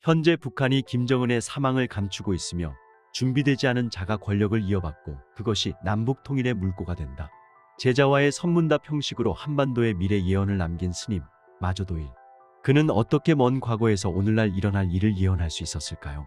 현재 북한이 김정은의 사망을 감추고 있으며 준비되지 않은 자가 권력을 이어받고 그것이 남북 통일의 물꼬가 된다. 제자와의 선문답 형식으로 한반도의 미래 예언을 남긴 스님 마조도일. 그는 어떻게 먼 과거에서 오늘날 일어날 일을 예언할 수 있었을까요?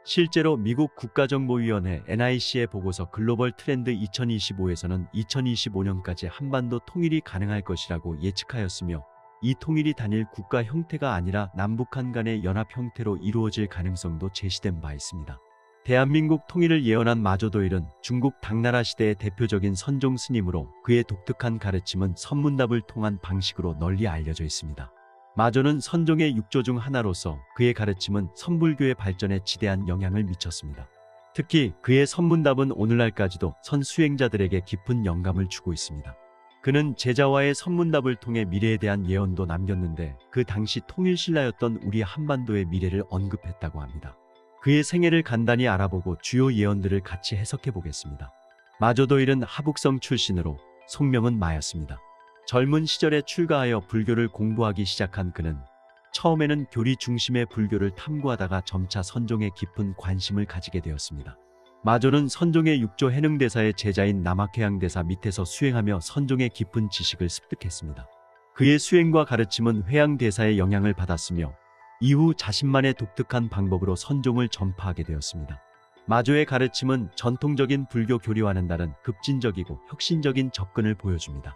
실제로 미국 국가정보위원회 NIC의 보고서 글로벌 트렌드 2025에서는 2025년까지 한반도 통일이 가능할 것이라고 예측하였으며 이 통일이 단일 국가 형태가 아니라 남북한 간의 연합 형태로 이루어질 가능성도 제시된 바 있습니다. 대한민국 통일을 예언한 마조도일은 중국 당나라 시대의 대표적인 선종 스님으로 그의 독특한 가르침은 선문답을 통한 방식으로 널리 알려져 있습니다. 마조는 선종의 육조 중 하나로서 그의 가르침은 선불교의 발전에 지대한 영향을 미쳤습니다. 특히 그의 선문답은 오늘날까지도 선수행자들에게 깊은 영감을 주고 있습니다. 그는 제자와의 선문답을 통해 미래에 대한 예언도 남겼는데 그 당시 통일신라였던 우리 한반도의 미래를 언급했다고 합니다. 그의 생애를 간단히 알아보고 주요 예언들을 같이 해석해 보겠습니다. 마조도일은 하북성 출신으로 속명은 마였습니다. 젊은 시절에 출가하여 불교를 공부하기 시작한 그는 처음에는 교리 중심의 불교를 탐구하다가 점차 선종에 깊은 관심을 가지게 되었습니다. 마조는 선종의 육조 해능대사의 제자인 남학해양대사 밑에서 수행하며 선종의 깊은 지식을 습득했습니다. 그의 수행과 가르침은 회양대사의 영향을 받았으며 이후 자신만의 독특한 방법으로 선종을 전파하게 되었습니다. 마조의 가르침은 전통적인 불교 교리와는 다른 급진적이고 혁신적인 접근을 보여줍니다.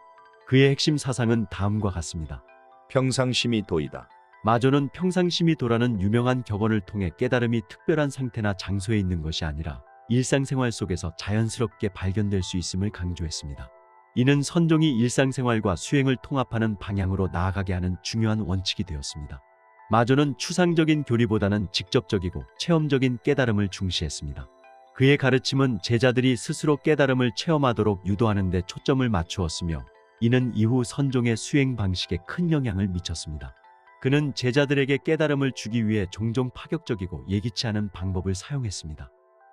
그의 핵심 사상은 다음과 같습니다. 평상심이 도이다. 마조는 평상심이 도라는 유명한 격언을 통해 깨달음이 특별한 상태나 장소에 있는 것이 아니라 일상생활 속에서 자연스럽게 발견될 수 있음을 강조했습니다. 이는 선종이 일상생활과 수행을 통합하는 방향으로 나아가게 하는 중요한 원칙이 되었습니다. 마조는 추상적인 교리보다는 직접적이고 체험적인 깨달음을 중시했습니다. 그의 가르침은 제자들이 스스로 깨달음을 체험하도록 유도하는 데 초점을 맞추었으며 이는 이후 선종의 수행 방식에 큰 영향을 미쳤습니다. 그는 제자들에게 깨달음을 주기 위해 종종 파격적이고 예기치 않은 방법을 사용했습니다.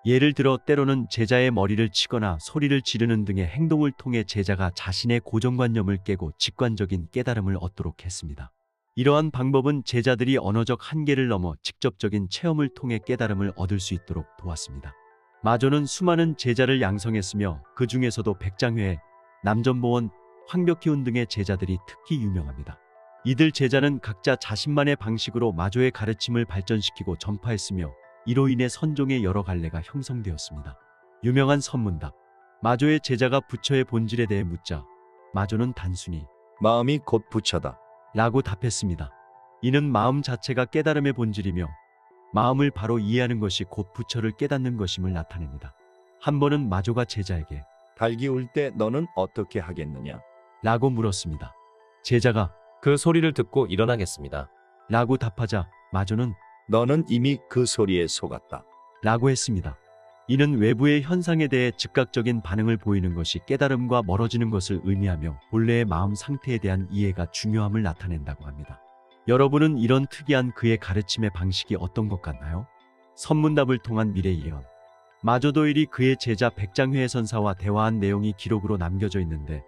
예를 들어 때로는 제자의 머리를 치거나 소리를 지르는 등의 행동을 통해 제자가 자신의 고정관념을 깨고 직관적인 깨달음을 얻도록 했습니다. 이러한 방법은 제자들이 언어적 한계를 넘어 직접적인 체험을 통해 깨달음을 얻을 수 있도록 도왔습니다. 마조는 수많은 제자를 양성했으며 그 중에서도 백장회, 남전보원, 황벽희운 등의 제자들이 특히 유명합니다. 이들 제자는 각자 자신만의 방식으로 마조의 가르침을 발전시키고 전파했으며 이로 인해 선종의 여러 갈래가 형성되었습니다. 유명한 선문답. 마조의 제자가 부처의 본질에 대해 묻자 마조는 단순히 마음이 곧 부처다. 라고 답했습니다. 이는 마음 자체가 깨달음의 본질이며 마음을 바로 이해하는 것이 곧 부처를 깨닫는 것임을 나타냅니다. 한 번은 마조가 제자에게 닭이 울 때 너는 어떻게 하겠느냐? 라고 물었습니다. 제자가 그 소리를 듣고 일어나겠습니다. 라고 답하자 마조는 너는 이미 그 소리에 속았다. 라고 했습니다. 이는 외부의 현상에 대해 즉각적인 반응을 보이는 것이 깨달음과 멀어지는 것을 의미하며 본래의 마음 상태에 대한 이해가 중요함을 나타낸다고 합니다. 여러분은 이런 특이한 그의 가르침의 방식이 어떤 것 같나요? 선문답을 통한 미래 예언. 마조도일이 그의 제자 백장회 선사와 대화한 내용이 기록으로 남겨져 있는데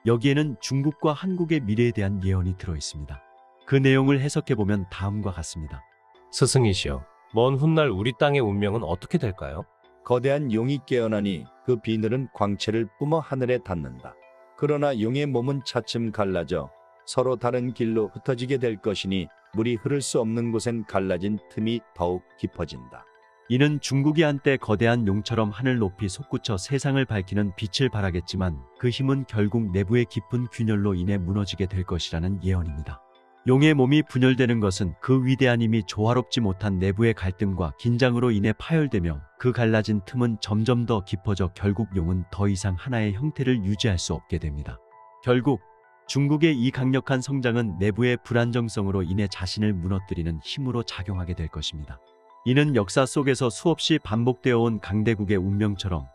여기에는 중국과 한국의 미래에 대한 예언이 들어 있습니다. 그 내용을 해석해보면 다음과 같습니다. 스승이시여, 먼 훗날 우리 땅의 운명은 어떻게 될까요? 거대한 용이 깨어나니 그 비늘은 광채를 뿜어 하늘에 닿는다. 그러나 용의 몸은 차츰 갈라져 서로 다른 길로 흩어지게 될 것이니 물이 흐를 수 없는 곳엔 갈라진 틈이 더욱 깊어진다. 이는 중국이 한때 거대한 용처럼 하늘 높이 솟구쳐 세상을 밝히는 빛을 발하겠지만 그 힘은 결국 내부의 깊은 균열로 인해 무너지게 될 것이라는 예언입니다. 용의 몸이 분열되는 것은 그 위대한 힘이 조화롭지 못한 내부의 갈등과 긴장으로 인해 파열되며 그 갈라진 틈은 점점 더 깊어져 결국 용은 더 이상 하나의 형태를 유지할 수 없게 됩니다. 결국 중국의 이 강력한 성장은 내부의 불안정성으로 인해 자신을 무너뜨리는 힘으로 작용하게 될 것입니다. 이는 역사 속에서 수없이 반복되어 온 강대국의 운명처럼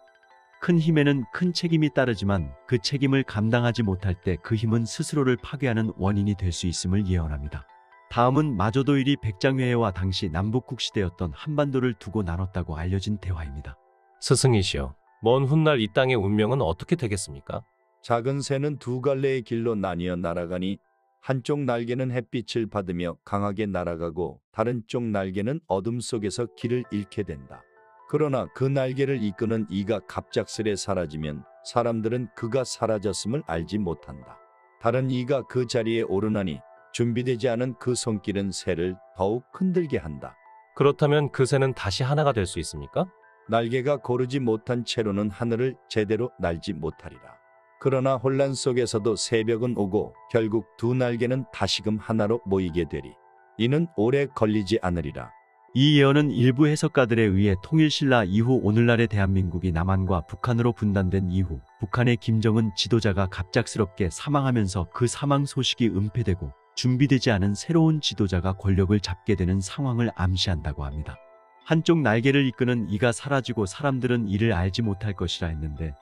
큰 힘에는 큰 책임이 따르지만 그 책임을 감당하지 못할 때 그 힘은 스스로를 파괴하는 원인이 될 수 있음을 예언합니다. 다음은 마조도일이 백장회와 당시 남북국 시대였던 한반도를 두고 나눴다고 알려진 대화입니다. 스승이시여, 먼 훗날 이 땅의 운명은 어떻게 되겠습니까? 작은 새는 두 갈래의 길로 나뉘어 날아가니 한쪽 날개는 햇빛을 받으며 강하게 날아가고 다른 쪽 날개는 어둠 속에서 길을 잃게 된다. 그러나 그 날개를 이끄는 이가 갑작스레 사라지면 사람들은 그가 사라졌음을 알지 못한다. 다른 이가 그 자리에 오르나니 준비되지 않은 그 손길은 새를 더욱 흔들게 한다. 그렇다면 그 새는 다시 하나가 될 수 있습니까? 날개가 고르지 못한 채로는 하늘을 제대로 날지 못하리라. 그러나 혼란 속에서도 새벽은 오고 결국 두 날개는 다시금 하나로 모이게 되리. 이는 오래 걸리지 않으리라. 이 예언은 일부 해석가들에 의해 통일신라 이후 오늘날의 대한민국이 남한과 북한으로 분단된 이후 북한의 김정은 지도자가 갑작스럽게 사망하면서 그 사망 소식이 은폐되고 준비되지 않은 새로운 지도자가 권력을 잡게 되는 상황을 암시한다고 합니다. 한쪽 날개를 이끄는 이가 사라지고 사람들은 이를 알지 못할 것이라 했는데,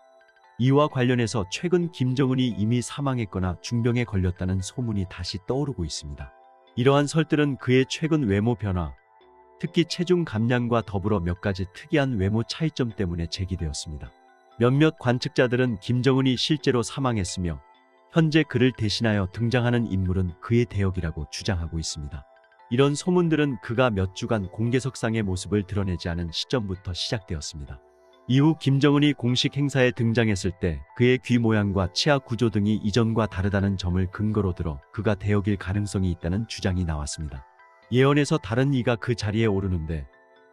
이와 관련해서 최근 김정은이 이미 사망했거나 중병에 걸렸다는 소문이 다시 떠오르고 있습니다. 이러한 설들은 그의 최근 외모 변화, 특히 체중 감량과 더불어 몇 가지 특이한 외모 차이점 때문에 제기되었습니다. 몇몇 관측자들은 김정은이 실제로 사망했으며 현재 그를 대신하여 등장하는 인물은 그의 대역이라고 주장하고 있습니다. 이런 소문들은 그가 몇 주간 공개석상의 모습을 드러내지 않은 시점부터 시작되었습니다. 이후 김정은이 공식 행사에 등장했을 때 그의 귀 모양과 치아 구조 등이 이전과 다르다는 점을 근거로 들어 그가 대역일 가능성이 있다는 주장이 나왔습니다. 예언에서 다른 이가 그 자리에 오르는데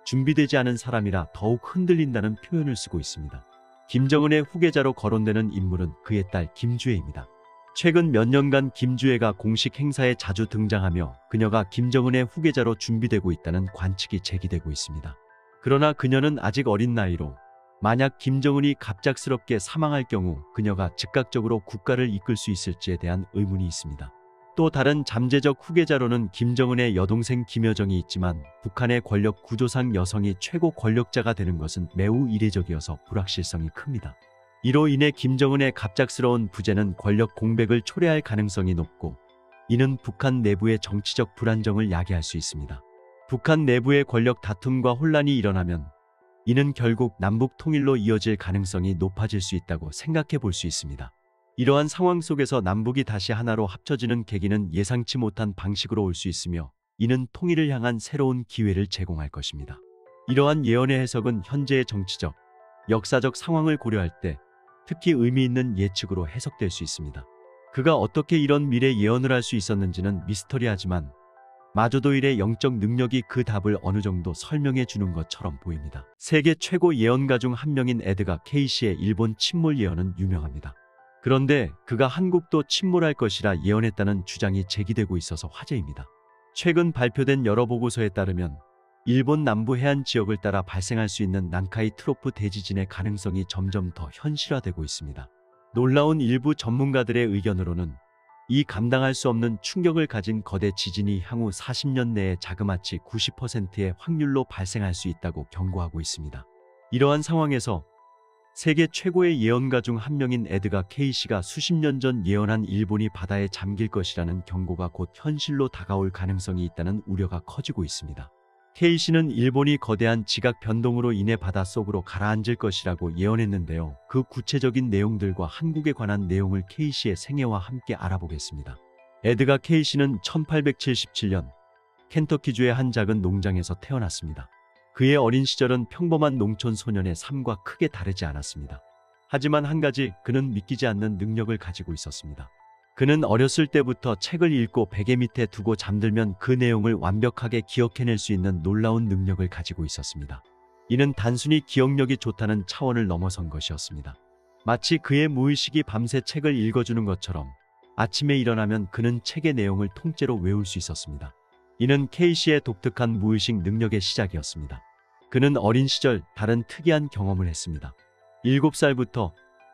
준비되지 않은 사람이라 더욱 흔들린다는 표현을 쓰고 있습니다. 김정은의 후계자로 거론되는 인물은 그의 딸 김주애입니다. 최근 몇 년간 김주애가 공식 행사에 자주 등장하며 그녀가 김정은의 후계자로 준비되고 있다는 관측이 제기되고 있습니다. 그러나 그녀는 아직 어린 나이로 만약 김정은이 갑작스럽게 사망할 경우 그녀가 즉각적으로 국가를 이끌 수 있을지에 대한 의문이 있습니다. 또 다른 잠재적 후계자로는 김정은의 여동생 김여정이 있지만 북한의 권력 구조상 여성이 최고 권력자가 되는 것은 매우 이례적이어서 불확실성이 큽니다. 이로 인해 김정은의 갑작스러운 부재는 권력 공백을 초래할 가능성이 높고, 이는 북한 내부의 정치적 불안정을 야기할 수 있습니다. 북한 내부의 권력 다툼과 혼란이 일어나면 이는 결국 남북 통일로 이어질 가능성이 높아질 수 있다고 생각해 볼 수 있습니다. 이러한 상황 속에서 남북이 다시 하나로 합쳐지는 계기는 예상치 못한 방식으로 올 수 있으며, 이는 통일을 향한 새로운 기회를 제공할 것입니다. 이러한 예언의 해석은 현재의 정치적, 역사적 상황을 고려할 때 특히 의미 있는 예측으로 해석될 수 있습니다. 그가 어떻게 이런 미래 예언을 할 수 있었는지는 미스터리하지만 마저도 일의 영적 능력이 그 답을 어느 정도 설명해 주는 것처럼 보입니다. 세계 최고 예언가 중 한 명인 에드가 케이시의 일본 침몰 예언은 유명합니다. 그런데 그가 한국도 침몰할 것이라 예언했다는 주장이 제기되고 있어서 화제입니다. 최근 발표된 여러 보고서에 따르면 일본 남부 해안 지역을 따라 발생할 수 있는 난카이 트로프 대지진의 가능성이 점점 더 현실화되고 있습니다. 놀라운 일부 전문가들의 의견으로는 이 감당할 수 없는 충격을 가진 거대 지진이 향후 40년 내에 자그마치 90%의 확률로 발생할 수 있다고 경고하고 있습니다. 이러한 상황에서 세계 최고의 예언가 중 한 명인 에드가 케이시가 수십 년 전 예언한 일본이 바다에 잠길 것이라는 경고가 곧 현실로 다가올 가능성이 있다는 우려가 커지고 있습니다. 케이시는 일본이 거대한 지각 변동으로 인해 바닷속으로 가라앉을 것이라고 예언했는데요. 그 구체적인 내용들과 한국에 관한 내용을 케이시의 생애와 함께 알아보겠습니다. 에드가 케이시는 1877년 켄터키주의 한 작은 농장에서 태어났습니다. 그의 어린 시절은 평범한 농촌 소년의 삶과 크게 다르지 않았습니다. 하지만 한 가지, 그는 믿기지 않는 능력을 가지고 있었습니다. 그는 어렸을 때부터 책을 읽고 베개 밑에 두고 잠들면 그 내용을 완벽하게 기억해낼 수 있는 놀라운 능력을 가지고 있었습니다. 이는 단순히 기억력이 좋다는 차원을 넘어선 것이었습니다. 마치 그의 무의식이 밤새 책을 읽어주는 것처럼 아침에 일어나면 그는 책의 내용을 통째로 외울 수 있었습니다. 이는 케이시의 독특한 무의식 능력의 시작이었습니다. 그는 어린 시절 다른 특이한 경험을 했습니다. 7살부터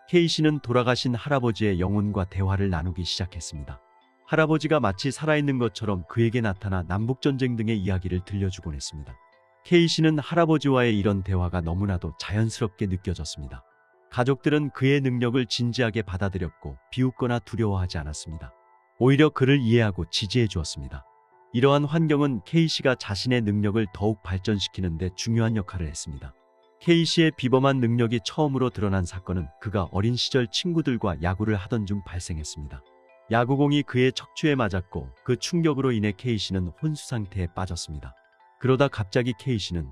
케이시는 돌아가신 할아버지의 영혼과 대화를 나누기 시작했습니다. 할아버지가 마치 살아있는 것처럼 그에게 나타나 남북전쟁 등의 이야기를 들려주곤 했습니다. 케이시는 할아버지와의 이런 대화가 너무나도 자연스럽게 느껴졌습니다. 가족들은 그의 능력을 진지하게 받아들였고 비웃거나 두려워하지 않았습니다. 오히려 그를 이해하고 지지해 주었습니다. 이러한 환경은 케이시가 자신의 능력을 더욱 발전시키는 데 중요한 역할을 했습니다. 케이시의 비범한 능력이 처음으로 드러난 사건은 그가 어린 시절 친구들과 야구를 하던 중 발생했습니다. 야구공이 그의 척추에 맞았고 그 충격으로 인해 케이시는 혼수 상태에 빠졌습니다. 그러다 갑자기 케이시는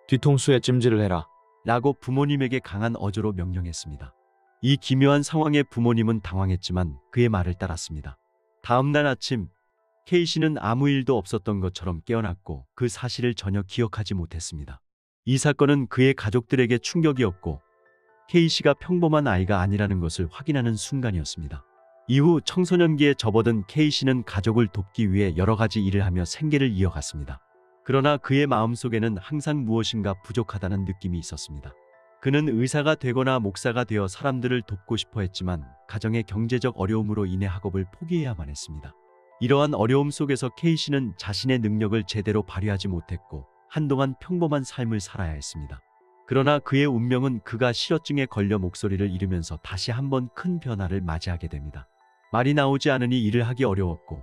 뒤통수에 찜질을 해라. 라고 부모님에게 강한 어조로 명령했습니다. 이 기묘한 상황에 부모님은 당황했지만 그의 말을 따랐습니다. 다음 날 아침 케이시는 아무 일도 없었던 것처럼 깨어났고 그 사실을 전혀 기억하지 못했습니다. 이 사건은 그의 가족들에게 충격이었고 케이시가 평범한 아이가 아니라는 것을 확인하는 순간이었습니다. 이후 청소년기에 접어든 케이시는 가족을 돕기 위해 여러 가지 일을 하며 생계를 이어갔습니다. 그러나 그의 마음속에는 항상 무엇인가 부족하다는 느낌이 있었습니다. 그는 의사가 되거나 목사가 되어 사람들을 돕고 싶어 했지만 가정의 경제적 어려움으로 인해 학업을 포기해야만 했습니다. 이러한 어려움 속에서 케이시는 자신의 능력을 제대로 발휘하지 못했고 한동안 평범한 삶을 살아야 했습니다. 그러나 그의 운명은 그가 실어증에 걸려 목소리를 잃으면서 다시 한번 큰 변화를 맞이하게 됩니다. 말이 나오지 않으니 일을 하기 어려웠고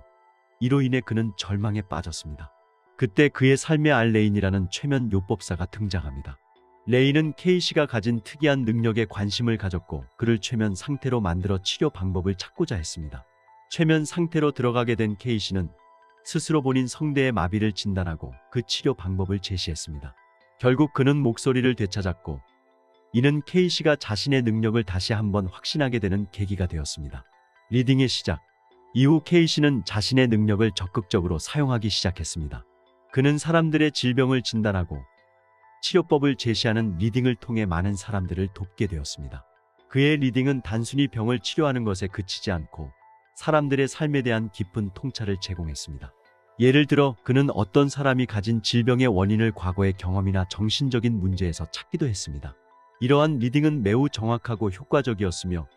이로 인해 그는 절망에 빠졌습니다. 그때 그의 삶의 알 레인이라는 최면 요법사가 등장합니다. 레인은 케이시가 가진 특이한 능력에 관심을 가졌고 그를 최면 상태로 만들어 치료 방법을 찾고자 했습니다. 최면 상태로 들어가게 된 케이시는 스스로 본인 성대의 마비를 진단하고 그 치료 방법을 제시했습니다. 결국 그는 목소리를 되찾았고 이는 케이시가 자신의 능력을 다시 한번 확신하게 되는 계기가 되었습니다. 리딩의 시작 이후 케이시는 자신의 능력을 적극적으로 사용하기 시작했습니다. 그는 사람들의 질병을 진단하고 치료법을 제시하는 리딩을 통해 많은 사람들을 돕게 되었습니다. 그의 리딩은 단순히 병을 치료하는 것에 그치지 않고 사람들의 삶에 대한 깊은 통찰을 제공했습니다. 예를 들어 그는 어떤 사람이 가진 질병의 원인을 과거의 경험이나 정신적인 문제에서 찾기도 했습니다. 이러한 리딩은 매우 정확하고 효과적이었으며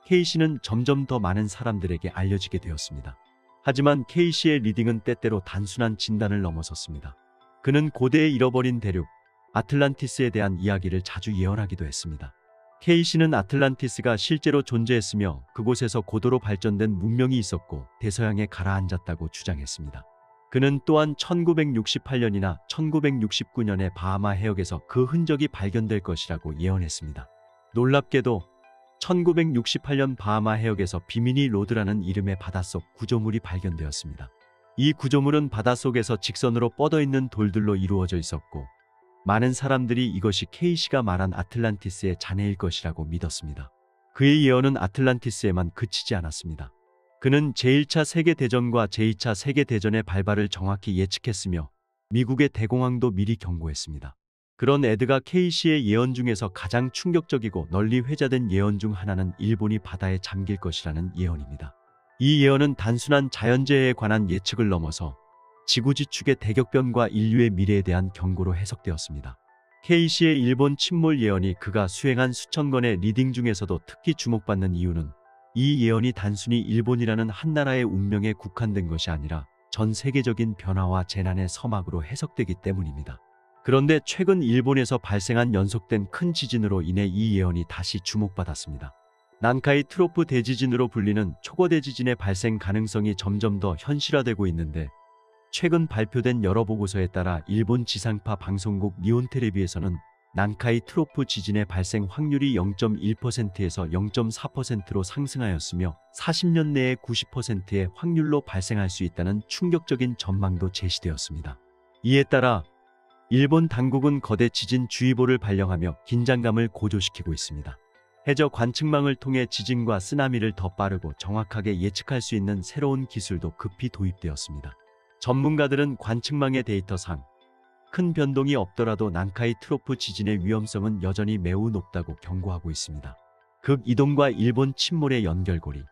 케이시는 점점 더 많은 사람들에게 알려지게 되었습니다. 하지만 케이시의 리딩은 때때로 단순한 진단을 넘어섰습니다. 그는 고대의 잃어버린 대륙 아틀란티스에 대한 이야기를 자주 예언하기도 했습니다. 케이시는 아틀란티스가 실제로 존재했으며 그곳에서 고도로 발전된 문명이 있었고 대서양에 가라앉았다고 주장했습니다. 그는 또한 1968년이나 1969년에 바하마 해역에서 그 흔적이 발견될 것이라고 예언했습니다. 놀랍게도 1968년 바하마 해역에서 비미니 로드라는 이름의 바닷속 구조물이 발견되었습니다. 이 구조물은 바닷속에서 직선으로 뻗어있는 돌들로 이루어져 있었고 많은 사람들이 이것이 케이시가 말한 아틀란티스의 잔해일 것이라고 믿었습니다. 그의 예언은 아틀란티스에만 그치지 않았습니다. 그는 제1차 세계대전과 제2차 세계대전의 발발을 정확히 예측했으며 미국의 대공황도 미리 경고했습니다. 그런 에드가 케이시의 예언 중에서 가장 충격적이고 널리 회자된 예언 중 하나는 일본이 바다에 잠길 것이라는 예언입니다. 이 예언은 단순한 자연재해에 관한 예측을 넘어서 지구 지축의 대격변과 인류의 미래에 대한 경고로 해석되었습니다. 케이시의 일본 침몰 예언이 그가 수행한 수천 건의 리딩 중에서도 특히 주목받는 이유는 이 예언이 단순히 일본이라는 한 나라의 운명에 국한된 것이 아니라 전 세계적인 변화와 재난의 서막으로 해석되기 때문입니다. 그런데 최근 일본에서 발생한 연속된 큰 지진으로 인해 이 예언이 다시 주목받았습니다. 난카이 트로프 대지진으로 불리는 초거대 지진의 발생 가능성이 점점 더 현실화되고 있는데 최근 발표된 여러 보고서에 따라 일본 지상파 방송국 니혼테레비에서는 난카이 트로프 지진의 발생 확률이 0.1%에서 0.4%로 상승하였으며 40년 내에 90%의 확률로 발생할 수 있다는 충격적인 전망도 제시되었습니다. 이에 따라 일본 당국은 거대 지진 주의보를 발령하며 긴장감을 고조시키고 있습니다. 해저 관측망을 통해 지진과 쓰나미를 더 빠르고 정확하게 예측할 수 있는 새로운 기술도 급히 도입되었습니다. 전문가들은 관측망의 데이터상 큰 변동이 없더라도 난카이 트로프 지진의 위험성은 여전히 매우 높다고 경고하고 있습니다. 극이동과 일본 침몰의 연결고리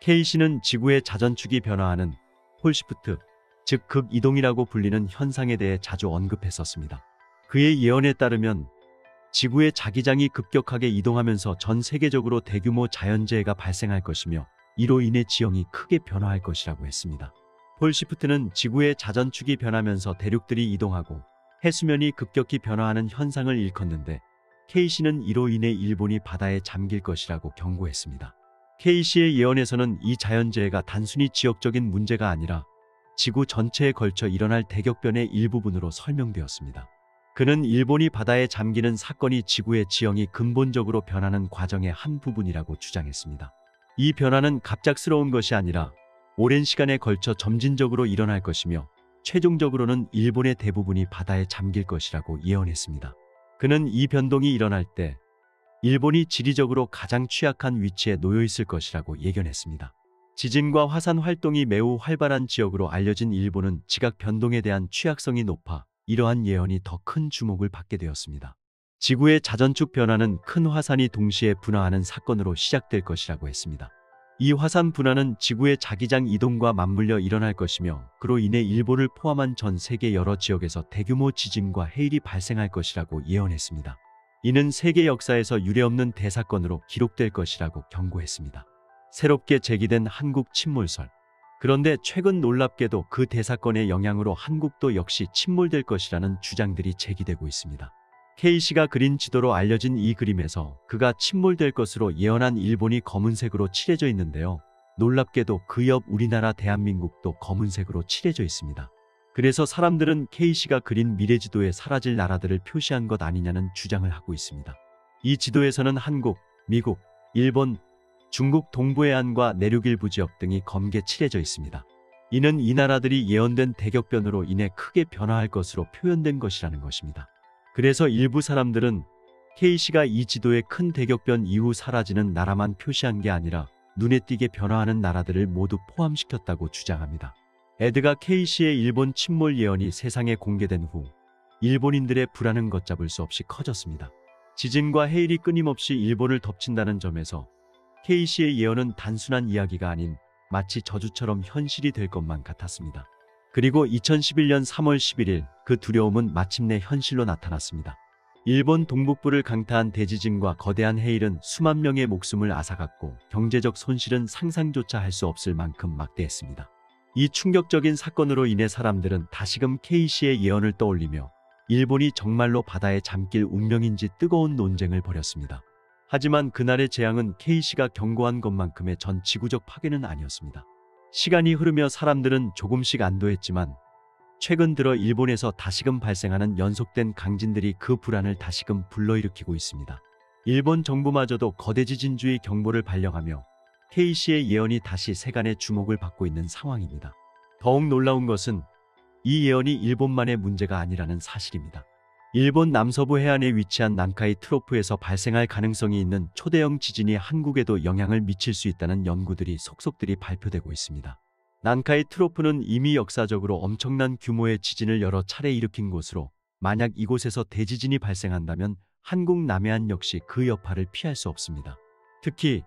케이시는 지구의 자전축이 변화하는 폴시프트, 즉 극이동이라고 불리는 현상에 대해 자주 언급했었습니다. 그의 예언에 따르면 지구의 자기장이 급격하게 이동하면서 전 세계적으로 대규모 자연재해가 발생할 것이며 이로 인해 지형이 크게 변화할 것이라고 했습니다. 폴시프트는 지구의 자전축이 변하면서 대륙들이 이동하고 해수면이 급격히 변화하는 현상을 일컫는데 케이시는 이로 인해 일본이 바다에 잠길 것이라고 경고했습니다. 케이시의 예언에서는 이 자연재해가 단순히 지역적인 문제가 아니라 지구 전체에 걸쳐 일어날 대격변의 일부분으로 설명되었습니다. 그는 일본이 바다에 잠기는 사건이 지구의 지형이 근본적으로 변하는 과정의 한 부분이라고 주장했습니다. 이 변화는 갑작스러운 것이 아니라 오랜 시간에 걸쳐 점진적으로 일어날 것이며 최종적으로는 일본의 대부분이 바다에 잠길 것이라고 예언했습니다. 그는 이 변동이 일어날 때 일본이 지리적으로 가장 취약한 위치에 놓여 있을 것이라고 예견했습니다. 지진과 화산 활동이 매우 활발한 지역으로 알려진 일본은 지각 변동에 대한 취약성이 높아 이러한 예언이 더 큰 주목을 받게 되었습니다. 지구의 자전축 변화는 큰 화산이 동시에 분화하는 사건으로 시작될 것이라고 했습니다. 이 화산 분화는 지구의 자기장 이동과 맞물려 일어날 것이며 그로 인해 일본을 포함한 전 세계 여러 지역에서 대규모 지진과 해일이 발생할 것이라고 예언했습니다. 이는 세계 역사에서 유례없는 대사건으로 기록될 것이라고 경고했습니다. 새롭게 제기된 한국 침몰설. 그런데 최근 놀랍게도 그 대사건의 영향으로 한국도 역시 침몰될 것이라는 주장들이 제기되고 있습니다. K씨가 그린 지도로 알려진 이 그림에서 그가 침몰될 것으로 예언한 일본이 검은색으로 칠해져 있는데요. 놀랍게도 그 옆 우리나라 대한민국도 검은색으로 칠해져 있습니다. 그래서 사람들은 K씨가 그린 미래지도에 사라질 나라들을 표시한 것 아니냐는 주장을 하고 있습니다. 이 지도에서는 한국, 미국, 일본, 중국 동부해안과 내륙 일부 지역 등이 검게 칠해져 있습니다. 이는 이 나라들이 예언된 대격변으로 인해 크게 변화할 것으로 표현된 것이라는 것입니다. 그래서 일부 사람들은 K씨가 이 지도에 큰 대격변 이후 사라지는 나라만 표시한 게 아니라 눈에 띄게 변화하는 나라들을 모두 포함시켰다고 주장합니다. 에드가 K씨의 일본 침몰 예언이 세상에 공개된 후 일본인들의 불안은 걷잡을 수 없이 커졌습니다. 지진과 해일이 끊임없이 일본을 덮친다는 점에서 K씨의 예언은 단순한 이야기가 아닌 마치 저주처럼 현실이 될 것만 같았습니다. 그리고 2011년 3월 11일 그 두려움은 마침내 현실로 나타났습니다. 일본 동북부를 강타한 대지진과 거대한 해일은 수만 명의 목숨을 앗아갔고 경제적 손실은 상상조차 할 수 없을 만큼 막대했습니다. 이 충격적인 사건으로 인해 사람들은 다시금 K씨의 예언을 떠올리며 일본이 정말로 바다에 잠길 운명인지 뜨거운 논쟁을 벌였습니다. 하지만 그날의 재앙은 K씨가 경고한 것만큼의 전 지구적 파괴는 아니었습니다. 시간이 흐르며 사람들은 조금씩 안도했지만 최근 들어 일본에서 다시금 발생하는 연속된 강진들이 그 불안을 다시금 불러일으키고 있습니다. 일본 정부마저도 거대 지진주의 경보를 발령하며 K씨의 예언이 다시 세간의 주목을 받고 있는 상황입니다. 더욱 놀라운 것은 이 예언이 일본만의 문제가 아니라는 사실입니다. 일본 남서부 해안에 위치한 난카이 트로프에서 발생할 가능성이 있는 초대형 지진이 한국에도 영향을 미칠 수 있다는 연구들이 속속들이 발표되고 있습니다. 난카이 트로프는 이미 역사적으로 엄청난 규모의 지진을 여러 차례 일으킨 곳으로 만약 이곳에서 대지진이 발생한다면 한국 남해안 역시 그 여파를 피할 수 없습니다. 특히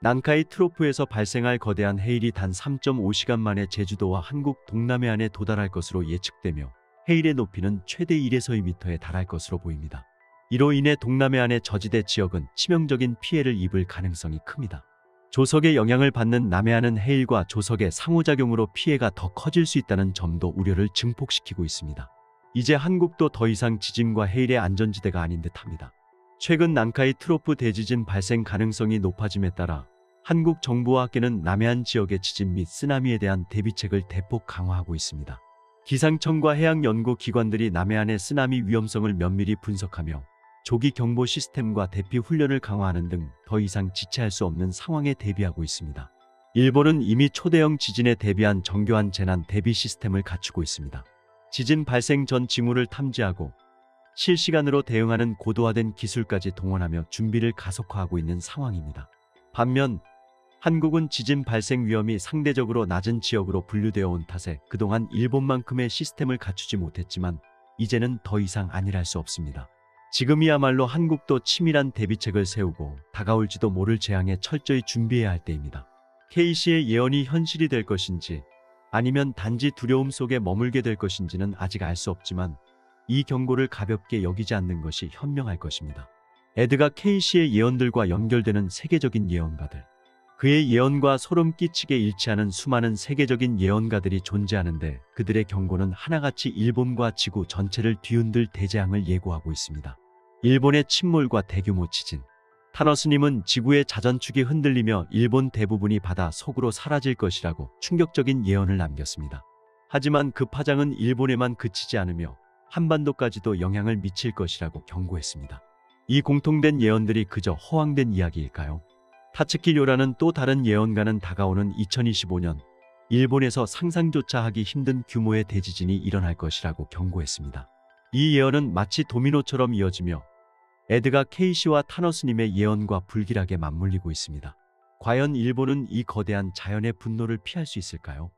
난카이 트로프에서 발생할 거대한 해일이 단 3.5시간 만에 제주도와 한국 동남해안에 도달할 것으로 예측되며 해일의 높이는 최대 1에서 2m에 달할 것으로 보입니다. 이로 인해 동남해안의 저지대 지역은 치명적인 피해를 입을 가능성이 큽니다. 조석의 영향을 받는 남해안은 해일과 조석의 상호작용으로 피해가 더 커질 수 있다는 점도 우려를 증폭시키고 있습니다. 이제 한국도 더 이상 지진과 해일의 안전지대가 아닌 듯합니다. 최근 난카이 트로프 대지진 발생 가능성이 높아짐에 따라 한국 정부와 학계는 남해안 지역의 지진 및 쓰나미에 대한 대비책을 대폭 강화하고 있습니다. 기상청과 해양연구기관들이 남해안의 쓰나미 위험성을 면밀히 분석하며 조기 경보 시스템과 대피 훈련을 강화하는 등 더 이상 지체할 수 없는 상황에 대비하고 있습니다. 일본은 이미 초대형 지진에 대비한 정교한 재난 대비 시스템을 갖추고 있습니다. 지진 발생 전 징후를 탐지하고 실시간으로 대응하는 고도화된 기술까지 동원하며 준비를 가속화하고 있는 상황입니다. 반면 한국은 지진 발생 위험이 상대적으로 낮은 지역으로 분류되어 온 탓에 그동안 일본만큼의 시스템을 갖추지 못했지만 이제는 더 이상 아니랄 수 없습니다. 지금이야말로 한국도 치밀한 대비책을 세우고 다가올지도 모를 재앙에 철저히 준비해야 할 때입니다. K씨의 예언이 현실이 될 것인지 아니면 단지 두려움 속에 머물게 될 것인지는 아직 알 수 없지만 이 경고를 가볍게 여기지 않는 것이 현명할 것입니다. 에드가 K씨의 예언들과 연결되는 세계적인 예언가들. 그의 예언과 소름 끼치게 일치하는 수많은 세계적인 예언가들이 존재하는데 그들의 경고는 하나같이 일본과 지구 전체를 뒤흔들 대재앙을 예고하고 있습니다. 일본의 침몰과 대규모 지진. 타너스님은 지구의 자전축이 흔들리며 일본 대부분이 바다 속으로 사라질 것이라고 충격적인 예언을 남겼습니다. 하지만 그 파장은 일본에만 그치지 않으며 한반도까지도 영향을 미칠 것이라고 경고했습니다. 이 공통된 예언들이 그저 허황된 이야기일까요? 타츠키 료라는 또 다른 예언가는 다가오는 2025년 일본에서 상상조차 하기 힘든 규모의 대지진이 일어날 것이라고 경고했습니다. 이 예언은 마치 도미노처럼 이어지며 에드가 케이시와 타너스님의 예언과 불길하게 맞물리고 있습니다. 과연 일본은 이 거대한 자연의 분노를 피할 수 있을까요?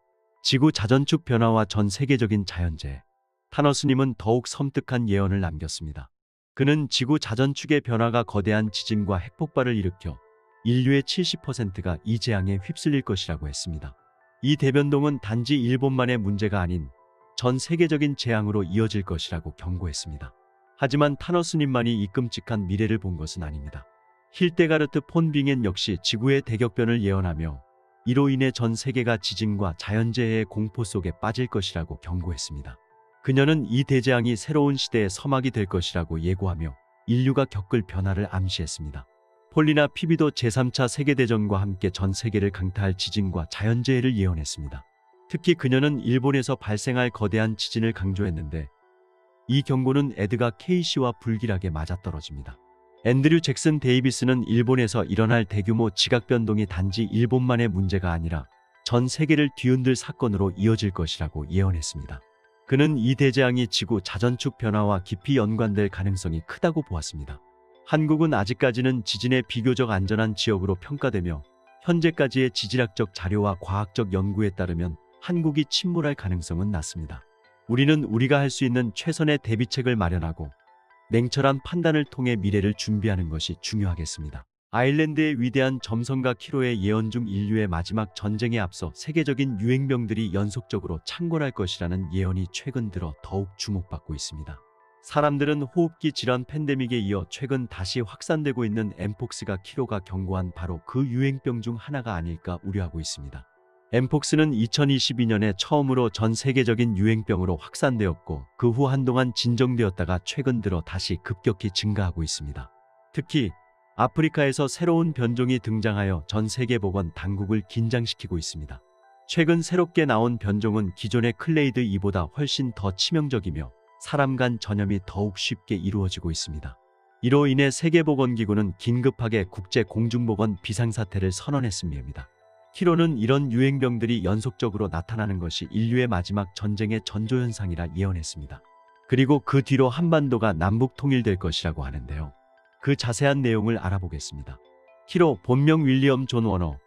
지구 자전축 변화와 전 세계적인 자연재해. 타너스님은 더욱 섬뜩한 예언을 남겼습니다. 그는 지구 자전축의 변화가 거대한 지진과 핵폭발을 일으켜 인류의 70%가 이 재앙에 휩쓸릴 것이라고 했습니다. 이 대변동은 단지 일본만의 문제가 아닌 전 세계적인 재앙으로 이어질 것이라고 경고했습니다. 하지만 타너스님만이 이 끔찍한 미래를 본 것은 아닙니다. 힐데가르트 폰 빙엔 역시 지구의 대격변을 예언하며 이로 인해 전 세계가 지진과 자연재해의 공포 속에 빠질 것이라고 경고했습니다. 그녀는 이 대재앙이 새로운 시대의 서막이 될 것이라고 예고하며 인류가 겪을 변화를 암시했습니다. 폴리나 피비도 제3차 세계대전과 함께 전 세계를 강타할 지진과 자연재해를 예언했습니다. 특히 그녀는 일본에서 발생할 거대한 지진을 강조했는데 이 경고는 에드가 케이시와 불길하게 맞아떨어집니다. 앤드류 잭슨 데이비스는 일본에서 일어날 대규모 지각변동이 단지 일본만의 문제가 아니라 전 세계를 뒤흔들 사건으로 이어질 것이라고 예언했습니다. 그는 이 대재앙이 지구 자전축 변화와 깊이 연관될 가능성이 크다고 보았습니다. 한국은 아직까지는 지진에 비교적 안전한 지역으로 평가되며 현재까지의 지질학적 자료와 과학적 연구에 따르면 한국이 침몰할 가능성은 낮습니다. 우리는 우리가 할 수 있는 최선의 대비책을 마련하고 냉철한 판단을 통해 미래를 준비하는 것이 중요하겠습니다. 아일랜드의 위대한 점성가 키로의 예언 중 인류의 마지막 전쟁에 앞서 세계적인 유행병들이 연속적으로 창궐할 것이라는 예언이 최근 들어 더욱 주목받고 있습니다. 사람들은 호흡기 질환 팬데믹에 이어 최근 다시 확산되고 있는 엠폭스가 키로가 경고한 바로 그 유행병 중 하나가 아닐까 우려하고 있습니다. 엠폭스는 2022년에 처음으로 전 세계적인 유행병으로 확산되었고 그 후 한동안 진정되었다가 최근 들어 다시 급격히 증가하고 있습니다. 특히 아프리카에서 새로운 변종이 등장하여 전 세계보건 당국을 긴장시키고 있습니다. 최근 새롭게 나온 변종은 기존의 클레이드 2보다 훨씬 더 치명적이며 사람 간 전염이 더욱 쉽게 이루어지고 있습니다. 이로 인해 세계보건기구는 긴급하게 국제공중보건 비상사태를 선언했습니다. 키로는 이런 유행병들이 연속적으로 나타나는 것이 인류의 마지막 전쟁의 전조현상이라 예언했습니다. 그리고 그 뒤로 한반도가 남북 통일될 것이라고 하는데요. 그 자세한 내용을 알아보겠습니다. 키로 본명 윌리엄 존 워너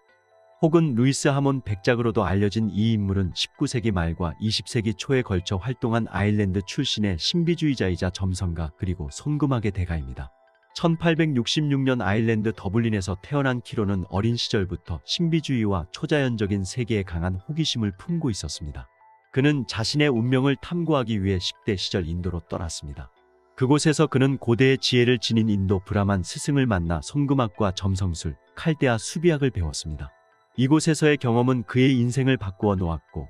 혹은 루이스 하몬 백작으로도 알려진 이 인물은 19세기 말과 20세기 초에 걸쳐 활동한 아일랜드 출신의 신비주의자이자 점성가 그리고 손금악의 대가입니다. 1866년 아일랜드 더블린에서 태어난 키로는 어린 시절부터 신비주의와 초자연적인 세계에 강한 호기심을 품고 있었습니다. 그는 자신의 운명을 탐구하기 위해 10대 시절 인도로 떠났습니다. 그곳에서 그는 고대의 지혜를 지닌 인도 브라만 스승을 만나 손금악과 점성술, 칼데아 수비학을 배웠습니다. 이곳에서의 경험은 그의 인생을 바꾸어 놓았고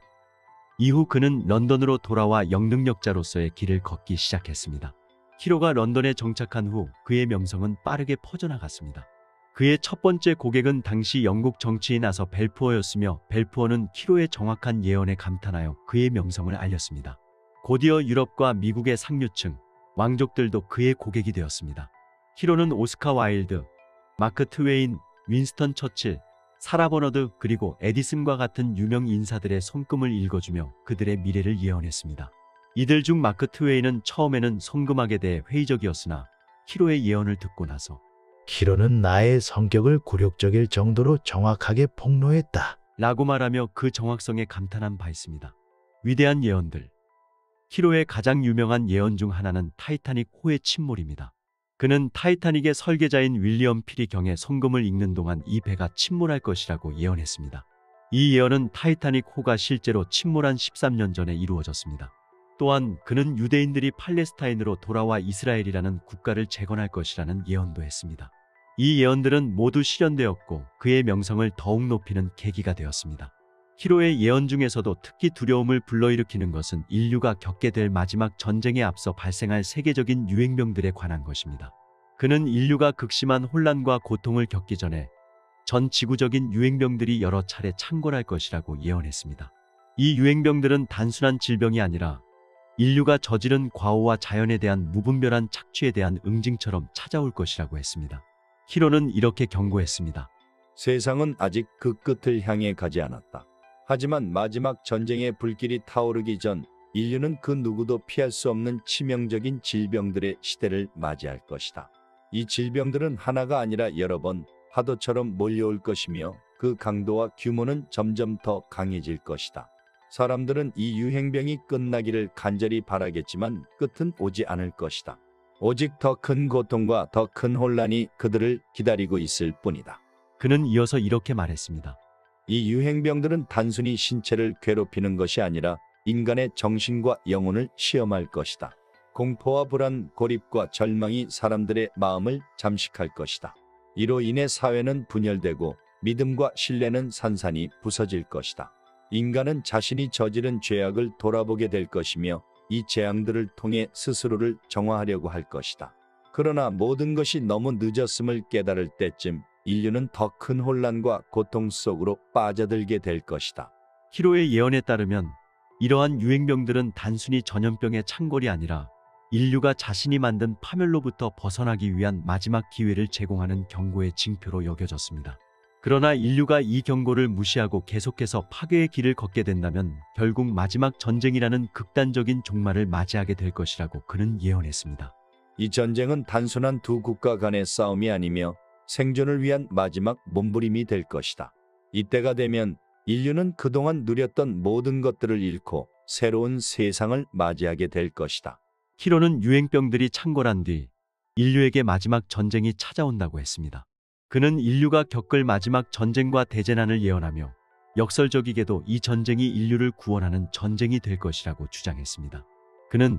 이후 그는 런던으로 돌아와 영능력자로서의 길을 걷기 시작했습니다. 키로가 런던에 정착한 후 그의 명성은 빠르게 퍼져나갔습니다. 그의 첫 번째 고객은 당시 영국 정치인 아서 벨푸어였으며 벨푸어는 키로의 정확한 예언에 감탄하여 그의 명성을 알렸습니다. 곧이어 유럽과 미국의 상류층, 왕족들도 그의 고객이 되었습니다. 키로는 오스카 와일드, 마크 트웨인, 윈스턴 처칠, 사라 버너드 그리고 에디슨과 같은 유명 인사들의 손금을 읽어주며 그들의 미래를 예언했습니다. 이들 중 마크 트웨인은 처음에는 손금악에 대해 회의적이었으나 키로의 예언을 듣고 나서 키로는 나의 성격을 굴욕적일 정도로 정확하게 폭로했다. 라고 말하며 그 정확성에 감탄한 바 있습니다. 위대한 예언들. 키로의 가장 유명한 예언 중 하나는 타이타닉 호의 침몰입니다. 그는 타이타닉의 설계자인 윌리엄 필이 경의 손금을 읽는 동안 이 배가 침몰할 것이라고 예언했습니다. 이 예언은 타이타닉 호가 실제로 침몰한 13년 전에 이루어졌습니다. 또한 그는 유대인들이 팔레스타인으로 돌아와 이스라엘이라는 국가를 재건할 것이라는 예언도 했습니다. 이 예언들은 모두 실현되었고 그의 명성을 더욱 높이는 계기가 되었습니다. 키로의 예언 중에서도 특히 두려움을 불러일으키는 것은 인류가 겪게 될 마지막 전쟁에 앞서 발생할 세계적인 유행병들에 관한 것입니다. 그는 인류가 극심한 혼란과 고통을 겪기 전에 전 지구적인 유행병들이 여러 차례 창궐할 것이라고 예언했습니다. 이 유행병들은 단순한 질병이 아니라 인류가 저지른 과오와 자연에 대한 무분별한 착취에 대한 응징처럼 찾아올 것이라고 했습니다. 키로는 이렇게 경고했습니다. 세상은 아직 그 끝을 향해 가지 않았다. 하지만 마지막 전쟁의 불길이 타오르기 전 인류는 그 누구도 피할 수 없는 치명적인 질병들의 시대를 맞이할 것이다. 이 질병들은 하나가 아니라 여러 번 파도처럼 몰려올 것이며 그 강도와 규모는 점점 더 강해질 것이다. 사람들은 이 유행병이 끝나기를 간절히 바라겠지만 끝은 오지 않을 것이다. 오직 더 큰 고통과 더 큰 혼란이 그들을 기다리고 있을 뿐이다. 그는 이어서 이렇게 말했습니다. 이 유행병들은 단순히 신체를 괴롭히는 것이 아니라 인간의 정신과 영혼을 시험할 것이다. 공포와 불안, 고립과 절망이 사람들의 마음을 잠식할 것이다. 이로 인해 사회는 분열되고 믿음과 신뢰는 산산이 부서질 것이다. 인간은 자신이 저지른 죄악을 돌아보게 될 것이며 이 재앙들을 통해 스스로를 정화하려고 할 것이다. 그러나 모든 것이 너무 늦었음을 깨달을 때쯤 인류는 더 큰 혼란과 고통 속으로 빠져들게 될 것이다. 키로의 예언에 따르면 이러한 유행병들은 단순히 전염병의 창궐이 아니라 인류가 자신이 만든 파멸로부터 벗어나기 위한 마지막 기회를 제공하는 경고의 징표로 여겨졌습니다. 그러나 인류가 이 경고를 무시하고 계속해서 파괴의 길을 걷게 된다면 결국 마지막 전쟁이라는 극단적인 종말을 맞이하게 될 것이라고 그는 예언했습니다. 이 전쟁은 단순한 두 국가 간의 싸움이 아니며 생존을 위한 마지막 몸부림이 될 것이다. 이때가 되면 인류는 그동안 누렸던 모든 것들을 잃고 새로운 세상을 맞이하게 될 것이다. 키로는 유행병들이 창궐한 뒤 인류에게 마지막 전쟁이 찾아온다고 했습니다. 그는 인류가 겪을 마지막 전쟁과 대재난을 예언하며 역설적이게도 이 전쟁이 인류를 구원하는 전쟁이 될 것이라고 주장했습니다. 그는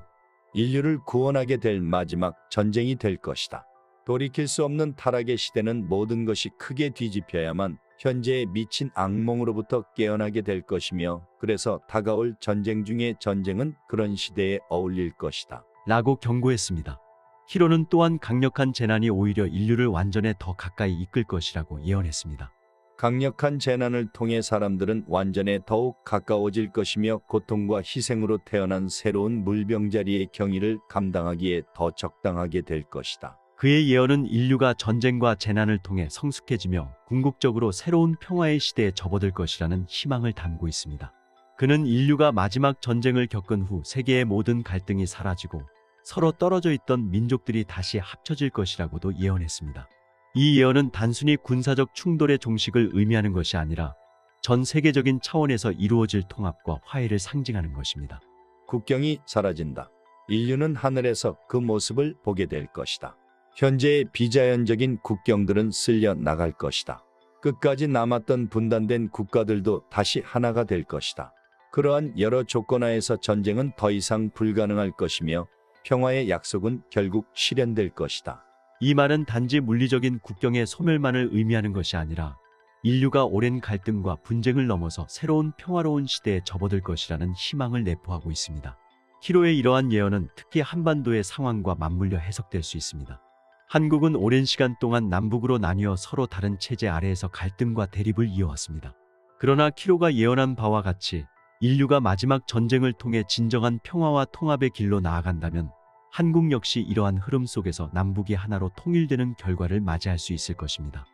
인류를 구원하게 될 마지막 전쟁이 될 것이다. 돌이킬 수 없는 타락의 시대는 모든 것이 크게 뒤집혀야만 현재의 미친 악몽으로부터 깨어나게 될 것이며 그래서 다가올 전쟁 중의 전쟁은 그런 시대에 어울릴 것이다. 라고 경고했습니다. 키로는 또한 강력한 재난이 오히려 인류를 완전에 더 가까이 이끌 것이라고 예언했습니다. 강력한 재난을 통해 사람들은 완전에 더욱 가까워질 것이며 고통과 희생으로 태어난 새로운 물병자리의 경위를 감당하기에 더 적당하게 될 것이다. 그의 예언은 인류가 전쟁과 재난을 통해 성숙해지며 궁극적으로 새로운 평화의 시대에 접어들 것이라는 희망을 담고 있습니다. 그는 인류가 마지막 전쟁을 겪은 후 세계의 모든 갈등이 사라지고 서로 떨어져 있던 민족들이 다시 합쳐질 것이라고도 예언했습니다. 이 예언은 단순히 군사적 충돌의 종식을 의미하는 것이 아니라 전 세계적인 차원에서 이루어질 통합과 화해를 상징하는 것입니다. 국경이 사라진다. 인류는 하늘에서 그 모습을 보게 될 것이다. 현재의 비자연적인 국경들은 쓸려 나갈 것이다. 끝까지 남았던 분단된 국가들도 다시 하나가 될 것이다. 그러한 여러 조건 하에서 전쟁은 더 이상 불가능할 것이며 평화의 약속은 결국 실현될 것이다. 이 말은 단지 물리적인 국경의 소멸만을 의미하는 것이 아니라 인류가 오랜 갈등과 분쟁을 넘어서 새로운 평화로운 시대에 접어들 것이라는 희망을 내포하고 있습니다. 키로의 이러한 예언은 특히 한반도의 상황과 맞물려 해석될 수 있습니다. 한국은 오랜 시간 동안 남북으로 나뉘어 서로 다른 체제 아래에서 갈등과 대립을 이어왔습니다. 그러나 키로가 예언한 바와 같이 인류가 마지막 전쟁을 통해 진정한 평화와 통합의 길로 나아간다면 한국 역시 이러한 흐름 속에서 남북이 하나로 통일되는 결과를 맞이할 수 있을 것입니다.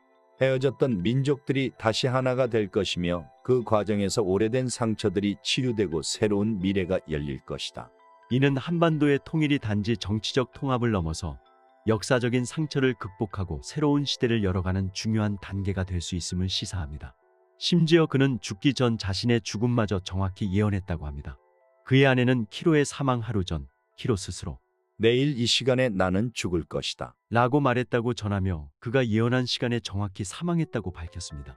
헤어졌던 민족들이 다시 하나가 될 것이며 그 과정에서 오래된 상처들이 치유되고 새로운 미래가 열릴 것이다. 이는 한반도의 통일이 단지 정치적 통합을 넘어서 역사적인 상처를 극복하고 새로운 시대를 열어가는 중요한 단계가 될 수 있음을 시사합니다. 심지어 그는 죽기 전 자신의 죽음마저 정확히 예언했다고 합니다. 그의 아내는 키로의 사망 하루 전 키로 스스로 내일 이 시간에 나는 죽을 것이다. 라고 말했다고 전하며 그가 예언한 시간에 정확히 사망했다고 밝혔습니다.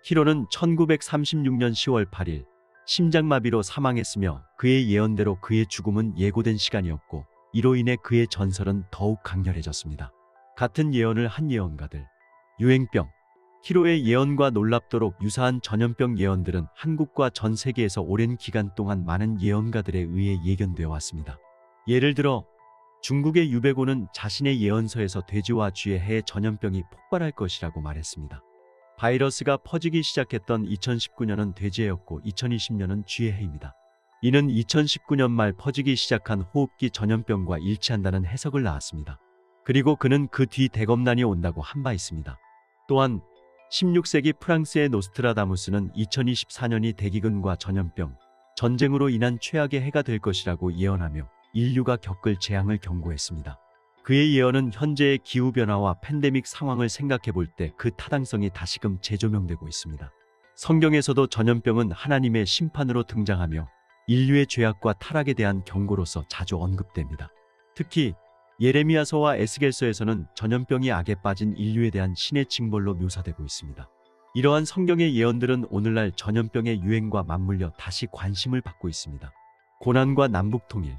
키로는 1936년 10월 8일 심장마비로 사망했으며 그의 예언대로 그의 죽음은 예고된 시간이었고 이로 인해 그의 전설은 더욱 강렬해졌습니다. 같은 예언을 한 예언가들, 유행병, 키로의 예언과 놀랍도록 유사한 전염병 예언들은 한국과 전 세계에서 오랜 기간 동안 많은 예언가들에 의해 예견되어 왔습니다. 예를 들어 중국의 유배고는 자신의 예언서에서 돼지와 쥐의 해에 전염병이 폭발할 것이라고 말했습니다. 바이러스가 퍼지기 시작했던 2019년은 돼지해였고 2020년은 쥐의 해입니다. 이는 2019년 말 퍼지기 시작한 호흡기 전염병과 일치한다는 해석을 낳았습니다. 그리고 그는 그 뒤 대검난이 온다고 한 바 있습니다. 또한 16세기 프랑스의 노스트라다무스는 2024년이 대기근과 전염병, 전쟁으로 인한 최악의 해가 될 것이라고 예언하며 인류가 겪을 재앙을 경고했습니다. 그의 예언은 현재의 기후변화와 팬데믹 상황을 생각해 볼 때 그 타당성이 다시금 재조명되고 있습니다. 성경에서도 전염병은 하나님의 심판으로 등장하며 인류의 죄악과 타락에 대한 경고로서 자주 언급됩니다. 특히 예레미야서와 에스겔서에서는 전염병이 악에 빠진 인류에 대한 신의 징벌로 묘사되고 있습니다. 이러한 성경의 예언들은 오늘날 전염병의 유행과 맞물려 다시 관심을 받고 있습니다. 고난과 남북 통일.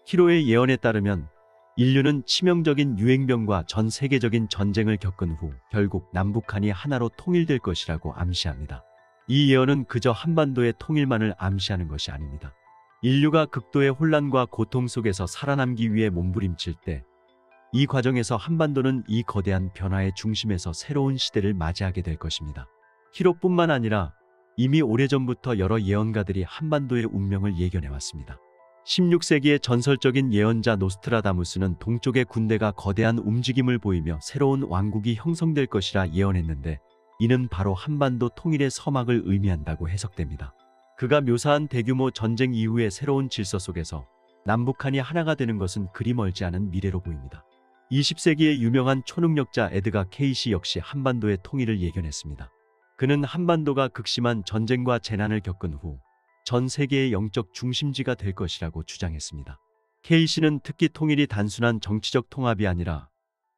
키로의 예언에 따르면 인류는 치명적인 유행병과 전 세계적인 전쟁을 겪은 후 결국 남북한이 하나로 통일될 것이라고 암시합니다. 이 예언은 그저 한반도의 통일만을 암시하는 것이 아닙니다. 인류가 극도의 혼란과 고통 속에서 살아남기 위해 몸부림칠 때 이 과정에서 한반도는 이 거대한 변화의 중심에서 새로운 시대를 맞이하게 될 것입니다. 키로뿐만 아니라 이미 오래전부터 여러 예언가들이 한반도의 운명을 예견해왔습니다. 16세기의 전설적인 예언자 노스트라다무스는 동쪽의 군대가 거대한 움직임을 보이며 새로운 왕국이 형성될 것이라 예언했는데 이는 바로 한반도 통일의 서막을 의미한다고 해석됩니다. 그가 묘사한 대규모 전쟁 이후의 새로운 질서 속에서 남북한이 하나가 되는 것은 그리 멀지 않은 미래로 보입니다. 20세기의 유명한 초능력자 에드가 케이시 역시 한반도의 통일을 예견했습니다. 그는 한반도가 극심한 전쟁과 재난을 겪은 후 전 세계의 영적 중심지가 될 것이라고 주장했습니다. 케이시는 특히 통일이 단순한 정치적 통합이 아니라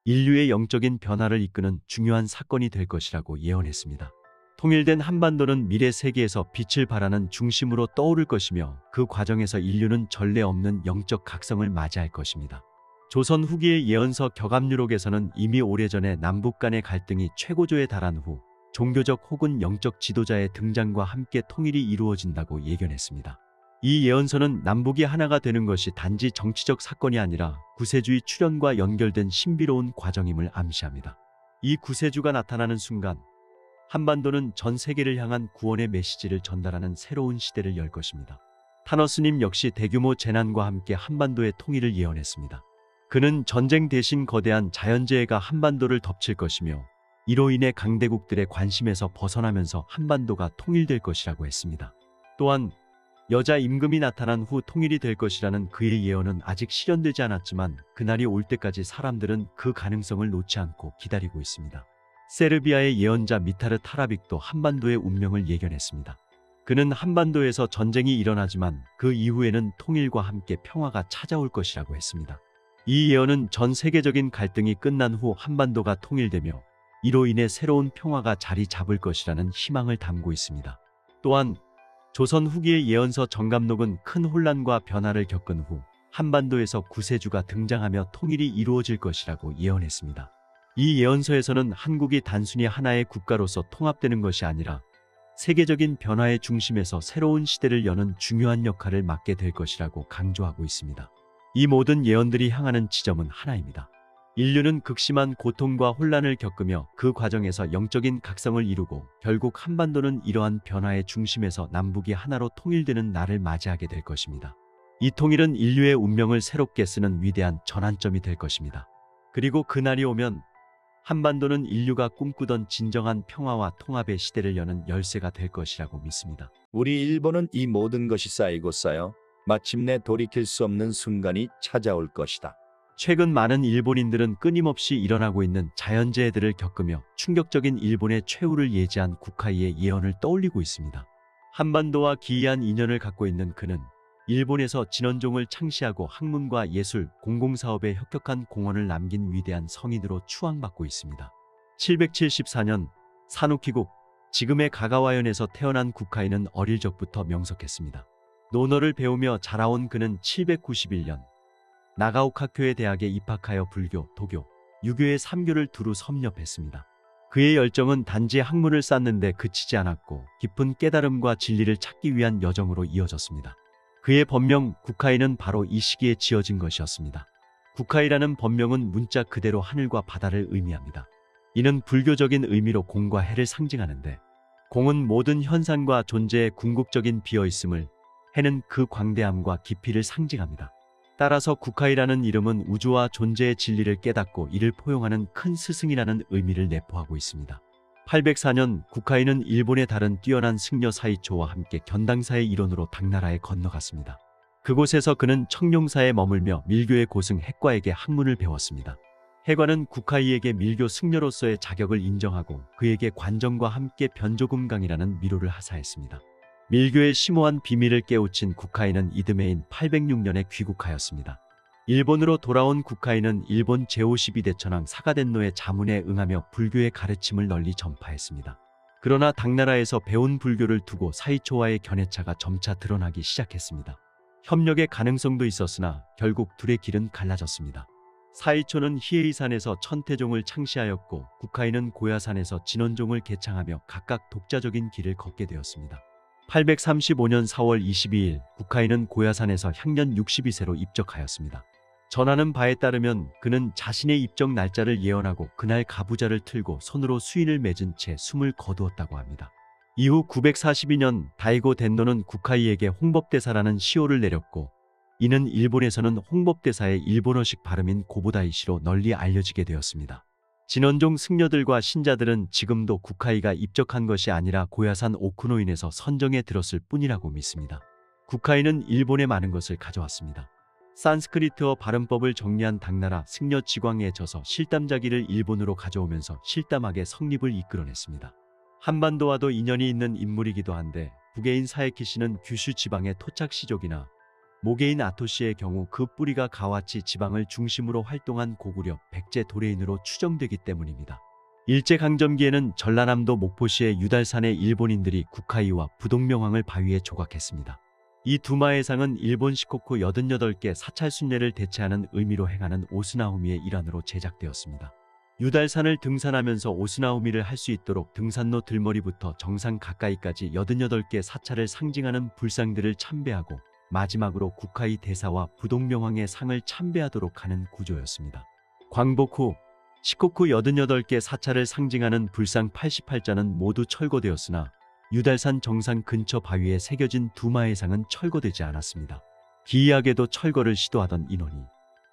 인류의 영적인 변화를 이끄는 중요한 사건이 될 것이라고 예언했습니다. 통일된 한반도는 미래 세계에서 빛을 발하는 중심으로 떠오를 것이며 그 과정에서 인류는 전례 없는 영적 각성을 맞이할 것입니다. 조선 후기의 예언서 격압유록에서는 이미 오래전에 남북 간의 갈등이 최고조에 달한 후 종교적 혹은 영적 지도자의 등장과 함께 통일이 이루어진다고 예견했습니다. 이 예언서는 남북이 하나가 되는 것이 단지 정치적 사건이 아니라 구세주의 출현과 연결된 신비로운 과정임을 암시합니다. 이 구세주가 나타나는 순간 한반도는 전 세계를 향한 구원의 메시지를 전달하는 새로운 시대를 열 것입니다. 타너스님 역시 대규모 재난과 함께 한반도의 통일을 예언했습니다. 그는 전쟁 대신 거대한 자연재해가 한반도를 덮칠 것이며 이로 인해 강대국들의 관심에서 벗어나면서 한반도가 통일될 것이라고 했습니다. 또한 여자 임금이 나타난 후 통일이 될 것이라는 그의 예언은 아직 실현되지 않았지만 그날이 올 때까지 사람들은 그 가능성을 놓지 않고 기다리고 있습니다. 세르비아의 예언자 미타르 타라빅도 한반도의 운명을 예견했습니다. 그는 한반도에서 전쟁이 일어나지만 그 이후에는 통일과 함께 평화가 찾아올 것이라고 했습니다. 이 예언은 전 세계적인 갈등이 끝난 후 한반도가 통일되며 이로 인해 새로운 평화가 자리 잡을 것이라는 희망을 담고 있습니다. 또한 조선 후기의 예언서 정감록은 큰 혼란과 변화를 겪은 후 한반도에서 구세주가 등장하며 통일이 이루어질 것이라고 예언했습니다. 이 예언서에서는 한국이 단순히 하나의 국가로서 통합되는 것이 아니라 세계적인 변화의 중심에서 새로운 시대를 여는 중요한 역할을 맡게 될 것이라고 강조하고 있습니다. 이 모든 예언들이 향하는 지점은 하나입니다. 인류는 극심한 고통과 혼란을 겪으며 그 과정에서 영적인 각성을 이루고 결국 한반도는 이러한 변화의 중심에서 남북이 하나로 통일되는 날을 맞이하게 될 것입니다. 이 통일은 인류의 운명을 새롭게 쓰는 위대한 전환점이 될 것입니다. 그리고 그날이 오면 한반도는 인류가 꿈꾸던 진정한 평화와 통합의 시대를 여는 열쇠가 될 것이라고 믿습니다. 우리 일본은 이 모든 것이 쌓이고 쌓여 마침내 돌이킬 수 없는 순간이 찾아올 것이다. 최근 많은 일본인들은 끊임없이 일어나고 있는 자연재해들을 겪으며 충격적인 일본의 최후를 예지한 구카이의 예언을 떠올리고 있습니다. 한반도와 기이한 인연을 갖고 있는 그는 일본에서 진원종을 창시하고 학문과 예술, 공공사업에 혁혁한 공헌을 남긴 위대한 성인으로 추앙받고 있습니다. 774년 사누키국, 지금의 가가와현에서 태어난 구카이는 어릴 적부터 명석했습니다. 논어를 배우며 자라온 그는 791년 나가오카교의 대학에 입학하여 불교, 도교, 유교의 3교를 두루 섭렵했습니다. 그의 열정은 단지 학문을 쌓는데 그치지 않았고 깊은 깨달음과 진리를 찾기 위한 여정으로 이어졌습니다. 그의 법명 구카이는 바로 이 시기에 지어진 것이었습니다. 구카이라는 법명은 문자 그대로 하늘과 바다를 의미합니다. 이는 불교적인 의미로 공과 해를 상징하는데 공은 모든 현상과 존재의 궁극적인 비어있음을, 해는 그 광대함과 깊이를 상징합니다. 따라서 구카이라는 이름은 우주와 존재의 진리를 깨닫고 이를 포용하는 큰 스승이라는 의미를 내포하고 있습니다. 804년 국하이는 일본의 다른 뛰어난 승려 사이초와 함께 견당사의 일원으로 당나라에 건너갔습니다. 그곳에서 그는 청룡사에 머물며 밀교의 고승 핵과에게 학문을 배웠습니다. 해관은 국하이에게 밀교 승려로서의 자격을 인정하고 그에게 관정과 함께 변조금강이라는 미로를 하사했습니다. 밀교의 심오한 비밀을 깨우친 국하이는 이듬해인 806년에 귀국하였습니다. 일본으로 돌아온 국하이는 일본 제52대 천황 사가덴노의 자문에 응하며 불교의 가르침을 널리 전파했습니다. 그러나 당나라에서 배운 불교를 두고 사이초와의 견해차가 점차 드러나기 시작했습니다. 협력의 가능성도 있었으나 결국 둘의 길은 갈라졌습니다. 사이초는 히에이산에서 천태종을 창시하였고 국하이는 고야산에서 진원종을 개창하며 각각 독자적인 길을 걷게 되었습니다. 835년 4월 22일 국하이는 고야산에서 향년 62세로 입적하였습니다. 전하는 바에 따르면 그는 자신의 입적 날짜를 예언하고 그날 가부좌를 틀고 손으로 수인을 맺은 채 숨을 거두었다고 합니다. 이후 942년 다이고 덴노는 국하이에게 홍법대사라는 시호를 내렸고 이는 일본에서는 홍법대사의 일본어식 발음인 고보다이시로 널리 알려지게 되었습니다. 진원종 승려들과 신자들은 지금도 국하이가 입적한 것이 아니라 고야산 오쿠노인에서 선정에 들었을 뿐이라고 믿습니다. 국하이는 일본의 많은 것을 가져왔습니다. 산스크리트어 발음법을 정리한 당나라 승려 지광에 져서 실담자기를 일본으로 가져오면서 실담학의 성립을 이끌어냈습니다. 한반도와도 인연이 있는 인물이기도 한데 북계인 사에키시는 규슈 지방의 토착시족이나 모계인 아토시의 경우 그 뿌리가 가와치 지방을 중심으로 활동한 고구려 백제 도레인으로 추정되기 때문입니다. 일제강점기에는 전라남도 목포시의 유달산의 일본인들이 국하이와 부동명왕을 바위에 조각했습니다. 이 두마해상은 일본 시코쿠 88개 사찰 순례를 대체하는 의미로 행하는 오스나후미의 일환으로 제작되었습니다. 유달산을 등산하면서 오스나후미를 할 수 있도록 등산로 들머리부터 정상 가까이까지 88개 사찰을 상징하는 불상들을 참배하고 마지막으로 국하이 대사와 부동명왕의 상을 참배하도록 하는 구조였습니다. 광복 후 시코쿠 88개 사찰을 상징하는 불상 88자는 모두 철거되었으나 유달산 정상 근처 바위에 새겨진 두마해상은 철거되지 않았습니다. 기이하게도 철거를 시도하던 인원이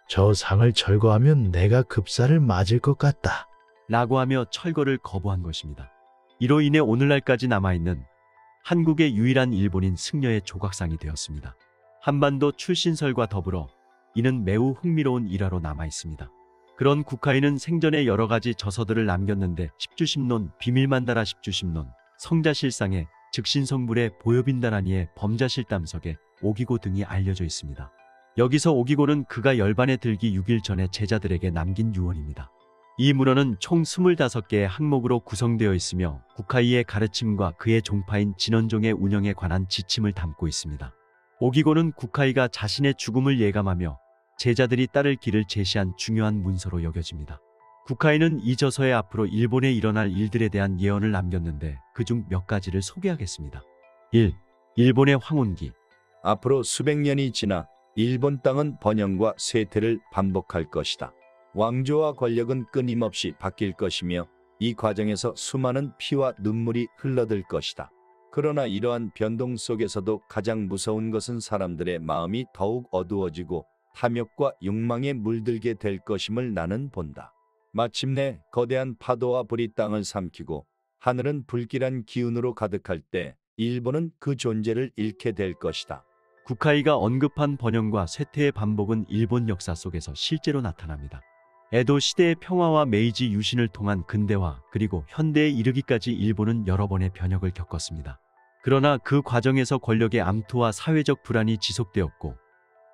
저 상을 철거하면 내가 급사를 맞을 것 같다. 라고 하며 철거를 거부한 것입니다. 이로 인해 오늘날까지 남아있는 한국의 유일한 일본인 승려의 조각상이 되었습니다. 한반도 출신설과 더불어 이는 매우 흥미로운 일화로 남아있습니다. 그런 국하이는 생전에 여러 가지 저서들을 남겼는데 십주심론, 비밀만다라 십주심론, 성자실상에 즉신성불의 보여빈다라니의 범자실담석에 오기고 등이 알려져 있습니다. 여기서 오기고는 그가 열반에 들기 6일 전에 제자들에게 남긴 유언입니다. 이 문헌은 총 25개의 항목으로 구성되어 있으며 국하이의 가르침과 그의 종파인 진원종의 운영에 관한 지침을 담고 있습니다. 오기고는 국하이가 자신의 죽음을 예감하며 제자들이 따를 길을 제시한 중요한 문서로 여겨집니다. 국하이는 이 저서에 앞으로 일본에 일어날 일들에 대한 예언을 남겼는데 그중 몇 가지를 소개하겠습니다. 1. 일본의 황혼기. 앞으로 수백 년이 지나 일본 땅은 번영과 쇠퇴를 반복할 것이다. 왕조와 권력은 끊임없이 바뀔 것이며 이 과정에서 수많은 피와 눈물이 흘러들 것이다. 그러나 이러한 변동 속에서도 가장 무서운 것은 사람들의 마음이 더욱 어두워지고 탐욕과 욕망에 물들게 될 것임을 나는 본다. 마침내 거대한 파도와 불이 땅을 삼키고 하늘은 불길한 기운으로 가득할 때 일본은 그 존재를 잃게 될 것이다. 국하이가 언급한 번영과 쇠퇴의 반복은 일본 역사 속에서 실제로 나타납니다. 에도 시대의 평화와 메이지 유신을 통한 근대화 그리고 현대에 이르기까지 일본은 여러 번의 변혁을 겪었습니다. 그러나 그 과정에서 권력의 암투와 사회적 불안이 지속되었고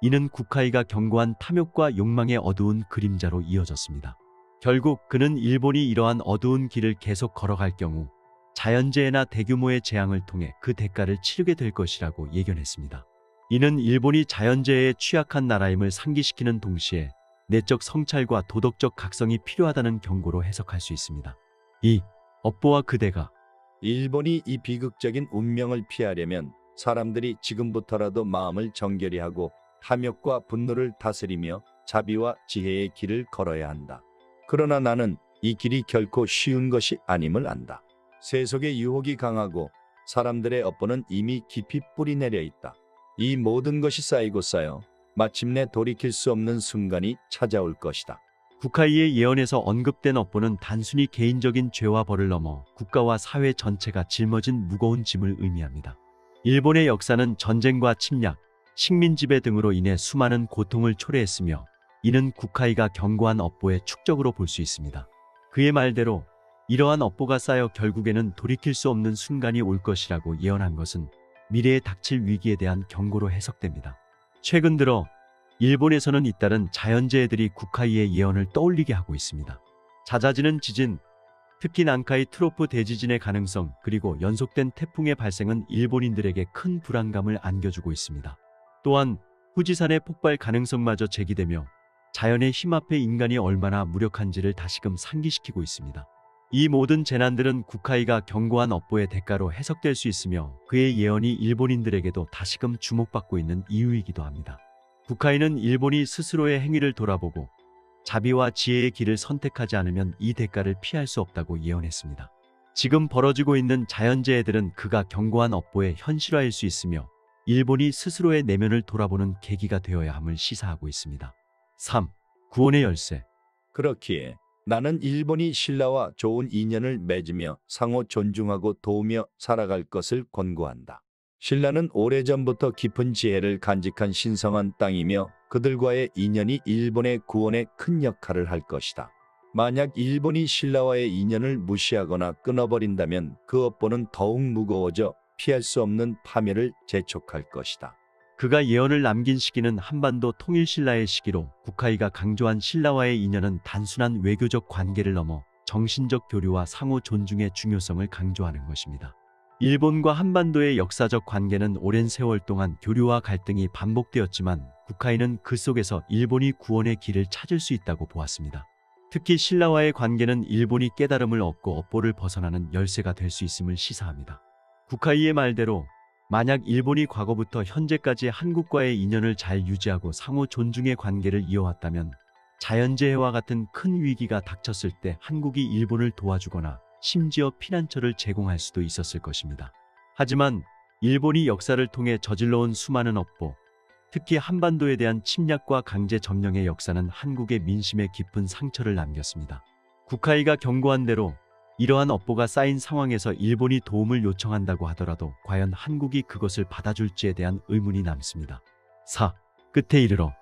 이는 국하이가 경고한 탐욕과 욕망의 어두운 그림자로 이어졌습니다. 결국 그는 일본이 이러한 어두운 길을 계속 걸어갈 경우 자연재해나 대규모의 재앙을 통해 그 대가를 치르게 될 것이라고 예견했습니다. 이는 일본이 자연재해에 취약한 나라임을 상기시키는 동시에 내적 성찰과 도덕적 각성이 필요하다는 경고로 해석할 수 있습니다. 2. 업보와 그대가. 일본이 이 비극적인 운명을 피하려면 사람들이 지금부터라도 마음을 정결히 하고 탐욕과 분노를 다스리며 자비와 지혜의 길을 걸어야 한다. 그러나 나는 이 길이 결코 쉬운 것이 아님을 안다. 세속의 유혹이 강하고 사람들의 업보는 이미 깊이 뿌리내려 있다. 이 모든 것이 쌓이고 쌓여 마침내 돌이킬 수 없는 순간이 찾아올 것이다. 구카이의 예언에서 언급된 업보는 단순히 개인적인 죄와 벌을 넘어 국가와 사회 전체가 짊어진 무거운 짐을 의미합니다. 일본의 역사는 전쟁과 침략, 식민 지배 등으로 인해 수많은 고통을 초래했으며 이는 구카이가 경고한 업보의 축적으로 볼 수 있습니다. 그의 말대로 이러한 업보가 쌓여 결국에는 돌이킬 수 없는 순간이 올 것이라고 예언한 것은 미래에 닥칠 위기에 대한 경고로 해석됩니다. 최근 들어 일본에서는 잇따른 자연재해들이 구카이의 예언을 떠올리게 하고 있습니다. 잦아지는 지진, 특히 난카이 트로프 대지진의 가능성 그리고 연속된 태풍의 발생은 일본인들에게 큰 불안감을 안겨주고 있습니다. 또한 후지산의 폭발 가능성마저 제기되며 자연의 힘 앞에 인간이 얼마나 무력한지를 다시금 상기시키고 있습니다. 이 모든 재난들은 구카이가 경고한 업보의 대가로 해석될 수 있으며 그의 예언이 일본인들에게도 다시금 주목받고 있는 이유이기도 합니다. 구카이는 일본이 스스로의 행위를 돌아보고 자비와 지혜의 길을 선택하지 않으면 이 대가를 피할 수 없다고 예언했습니다. 지금 벌어지고 있는 자연재해들은 그가 경고한 업보의 현실화일 수 있으며 일본이 스스로의 내면을 돌아보는 계기가 되어야 함을 시사하고 있습니다. 3. 구원의 열쇠. 그렇기에 나는 일본이 신라와 좋은 인연을 맺으며 상호 존중하고 도우며 살아갈 것을 권고한다. 신라는 오래전부터 깊은 지혜를 간직한 신성한 땅이며 그들과의 인연이 일본의 구원에 큰 역할을 할 것이다. 만약 일본이 신라와의 인연을 무시하거나 끊어버린다면 그 업보는 더욱 무거워져 피할 수 없는 파멸을 재촉할 것이다. 그가 예언을 남긴 시기는 한반도 통일 신라의 시기로 구카이가 강조한 신라와의 인연은 단순한 외교적 관계를 넘어 정신적 교류와 상호 존중의 중요성을 강조하는 것입니다. 일본과 한반도의 역사적 관계는 오랜 세월 동안 교류와 갈등이 반복되었지만 구카이는 그 속에서 일본이 구원의 길을 찾을 수 있다고 보았습니다. 특히 신라와의 관계는 일본이 깨달음을 얻고 업보를 벗어나는 열쇠가 될 수 있음을 시사합니다. 구카이의 말대로 만약 일본이 과거부터 현재까지 한국과의 인연을 잘 유지하고 상호 존중의 관계를 이어왔다면 자연재해와 같은 큰 위기가 닥쳤을 때 한국이 일본을 도와주거나 심지어 피난처를 제공할 수도 있었을 것입니다. 하지만 일본이 역사를 통해 저질러온 수많은 업보, 특히 한반도에 대한 침략과 강제 점령의 역사는 한국의 민심에 깊은 상처를 남겼습니다. 구카이가 경고한 대로 이러한 업보가 쌓인 상황에서 일본이 도움을 요청한다고 하더라도 과연 한국이 그것을 받아줄지에 대한 의문이 남습니다. 4. 끝에 이르러.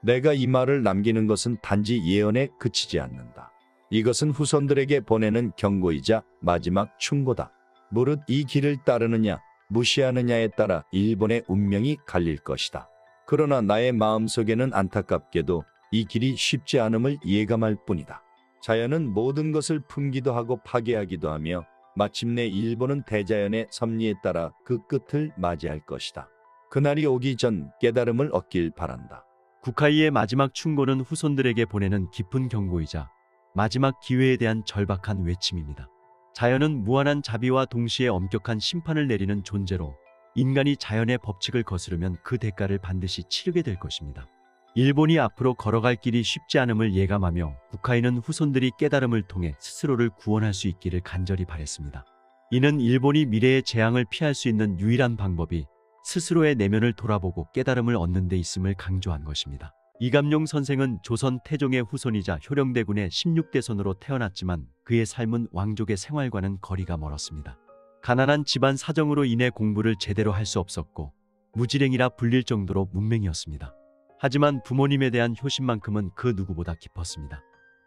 내가 이 말을 남기는 것은 단지 예언에 그치지 않는다. 이것은 후손들에게 보내는 경고이자 마지막 충고다. 무릇 이 길을 따르느냐 무시하느냐에 따라 일본의 운명이 갈릴 것이다. 그러나 나의 마음속에는 안타깝게도 이 길이 쉽지 않음을 예감할 뿐이다. 자연은 모든 것을 품기도 하고 파괴하기도 하며 마침내 일본은 대자연의 섭리에 따라 그 끝을 맞이할 것이다. 그날이 오기 전 깨달음을 얻길 바란다. 구카이의 마지막 충고는 후손들에게 보내는 깊은 경고이자 마지막 기회에 대한 절박한 외침입니다. 자연은 무한한 자비와 동시에 엄격한 심판을 내리는 존재로 인간이 자연의 법칙을 거스르면 그 대가를 반드시 치르게 될 것입니다. 일본이 앞으로 걸어갈 길이 쉽지 않음을 예감하며 구카이는 후손들이 깨달음을 통해 스스로를 구원할 수 있기를 간절히 바랬습니다. 이는 일본이 미래의 재앙을 피할 수 있는 유일한 방법이 스스로의 내면을 돌아보고 깨달음을 얻는 데 있음을 강조한 것입니다. 이감용 선생은 조선 태종의 후손이자 효령대군의 16대손으로 태어났지만 그의 삶은 왕족의 생활과는 거리가 멀었습니다. 가난한 집안 사정으로 인해 공부를 제대로 할 수 없었고 무지랭이라 불릴 정도로 문맹이었습니다. 하지만 부모님에 대한 효심만큼은 그 누구보다 깊었습니다.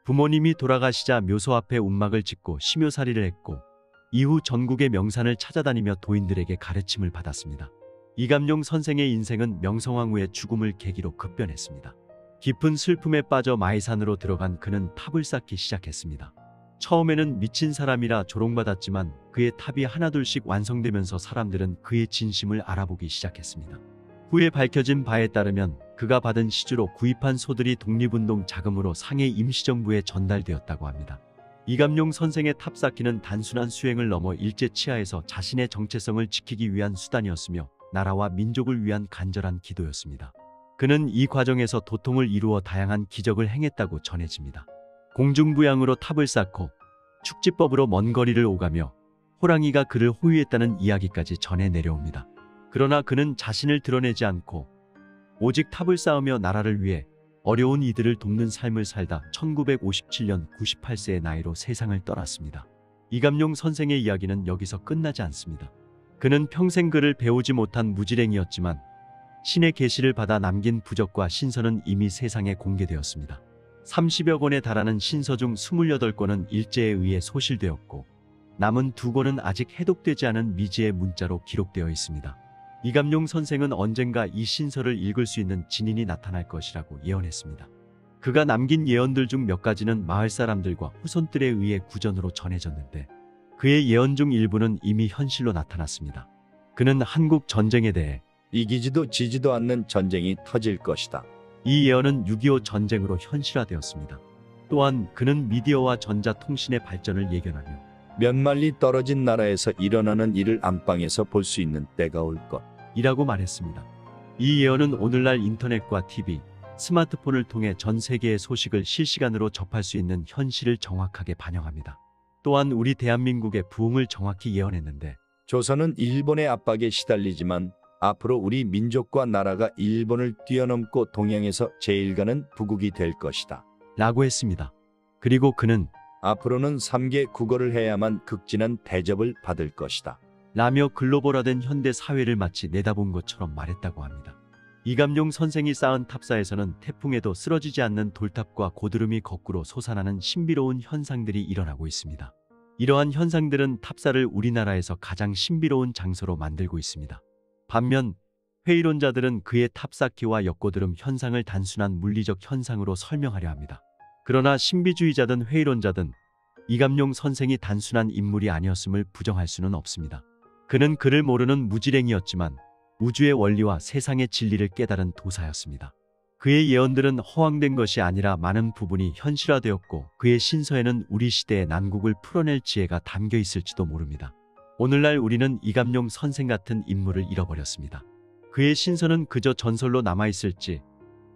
부모님이 돌아가시자 묘소 앞에 운막을 짓고 심요살이를 했고 이후 전국의 명산을 찾아다니며 도인들에게 가르침을 받았습니다. 이감용 선생의 인생은 명성황후의 죽음을 계기로 급변했습니다. 깊은 슬픔에 빠져 마이산으로 들어간 그는 탑을 쌓기 시작했습니다. 처음에는 미친 사람이라 조롱받았지만 그의 탑이 하나둘씩 완성되면서 사람들은 그의 진심을 알아보기 시작했습니다. 후에 밝혀진 바에 따르면 그가 받은 시주로 구입한 소들이 독립운동 자금으로 상해 임시정부에 전달되었다고 합니다. 이감용 선생의 탑 쌓기는 단순한 수행을 넘어 일제 치하에서 자신의 정체성을 지키기 위한 수단이었으며 나라와 민족을 위한 간절한 기도였습니다. 그는 이 과정에서 도통을 이루어 다양한 기적을 행했다고 전해집니다. 공중부양으로 탑을 쌓고 축지법으로 먼 거리를 오가며 호랑이가 그를 호위했다는 이야기까지 전해 내려옵니다. 그러나 그는 자신을 드러내지 않고 오직 탑을 쌓으며 나라를 위해 어려운 이들을 돕는 삶을 살다 1957년 98세의 나이로 세상을 떠났습니다. 이감용 선생의 이야기는 여기서 끝나지 않습니다. 그는 평생 글을 배우지 못한 무지랭이였지만 신의 계시를 받아 남긴 부적과 신서는 이미 세상에 공개되었습니다. 30여 권에 달하는 신서 중 28권은 일제에 의해 소실되었고 남은 2권은 아직 해독되지 않은 미지의 문자로 기록되어 있습니다. 이감용 선생은 언젠가 이 신서를 읽을 수 있는 진인이 나타날 것이라고 예언했습니다. 그가 남긴 예언들 중 몇 가지는 마을 사람들과 후손들에 의해 구전으로 전해졌는데 그의 예언 중 일부는 이미 현실로 나타났습니다. 그는 한국 전쟁에 대해 이기지도 지지도 않는 전쟁이 터질 것이다. 이 예언은 6.25 전쟁으로 현실화되었습니다. 또한 그는 미디어와 전자통신의 발전을 예견하며 몇 말리 떨어진 나라에서 일어나는 일을 안방에서 볼 수 있는 때가 올 것. 이라고 말했습니다. 이 예언은 오늘날 인터넷과 TV, 스마트폰을 통해 전 세계의 소식을 실시간으로 접할 수 있는 현실을 정확하게 반영합니다. 또한 우리 대한민국의 부흥을 정확히 예언했는데 조선은 일본의 압박에 시달리지만 앞으로 우리 민족과 나라가 일본을 뛰어넘고 동양에서 제1가는 부국이 될 것이다. 라고 했습니다. 그리고 그는 앞으로는 3개 국어를 해야만 극진한 대접을 받을 것이다. 라며 글로벌화된 현대 사회를 마치 내다본 것처럼 말했다고 합니다. 이감용 선생이 쌓은 탑사에서는 태풍에도 쓰러지지 않는 돌탑과 고드름이 거꾸로 솟아나는 신비로운 현상들이 일어나고 있습니다. 이러한 현상들은 탑사를 우리나라에서 가장 신비로운 장소로 만들고 있습니다. 반면 회의론자들은 그의 탑쌓기와 역고드름 현상을 단순한 물리적 현상으로 설명하려 합니다. 그러나 신비주의자든 회의론자든 이감용 선생이 단순한 인물이 아니었음을 부정할 수는 없습니다. 그는 글을 모르는 무지랭이였지만 우주의 원리와 세상의 진리를 깨달은 도사였습니다. 그의 예언들은 허황된 것이 아니라 많은 부분이 현실화되었고 그의 신서에는 우리 시대의 난국을 풀어낼 지혜가 담겨 있을지도 모릅니다. 오늘날 우리는 이감용 선생 같은 인물을 잃어버렸습니다. 그의 신서는 그저 전설로 남아있을지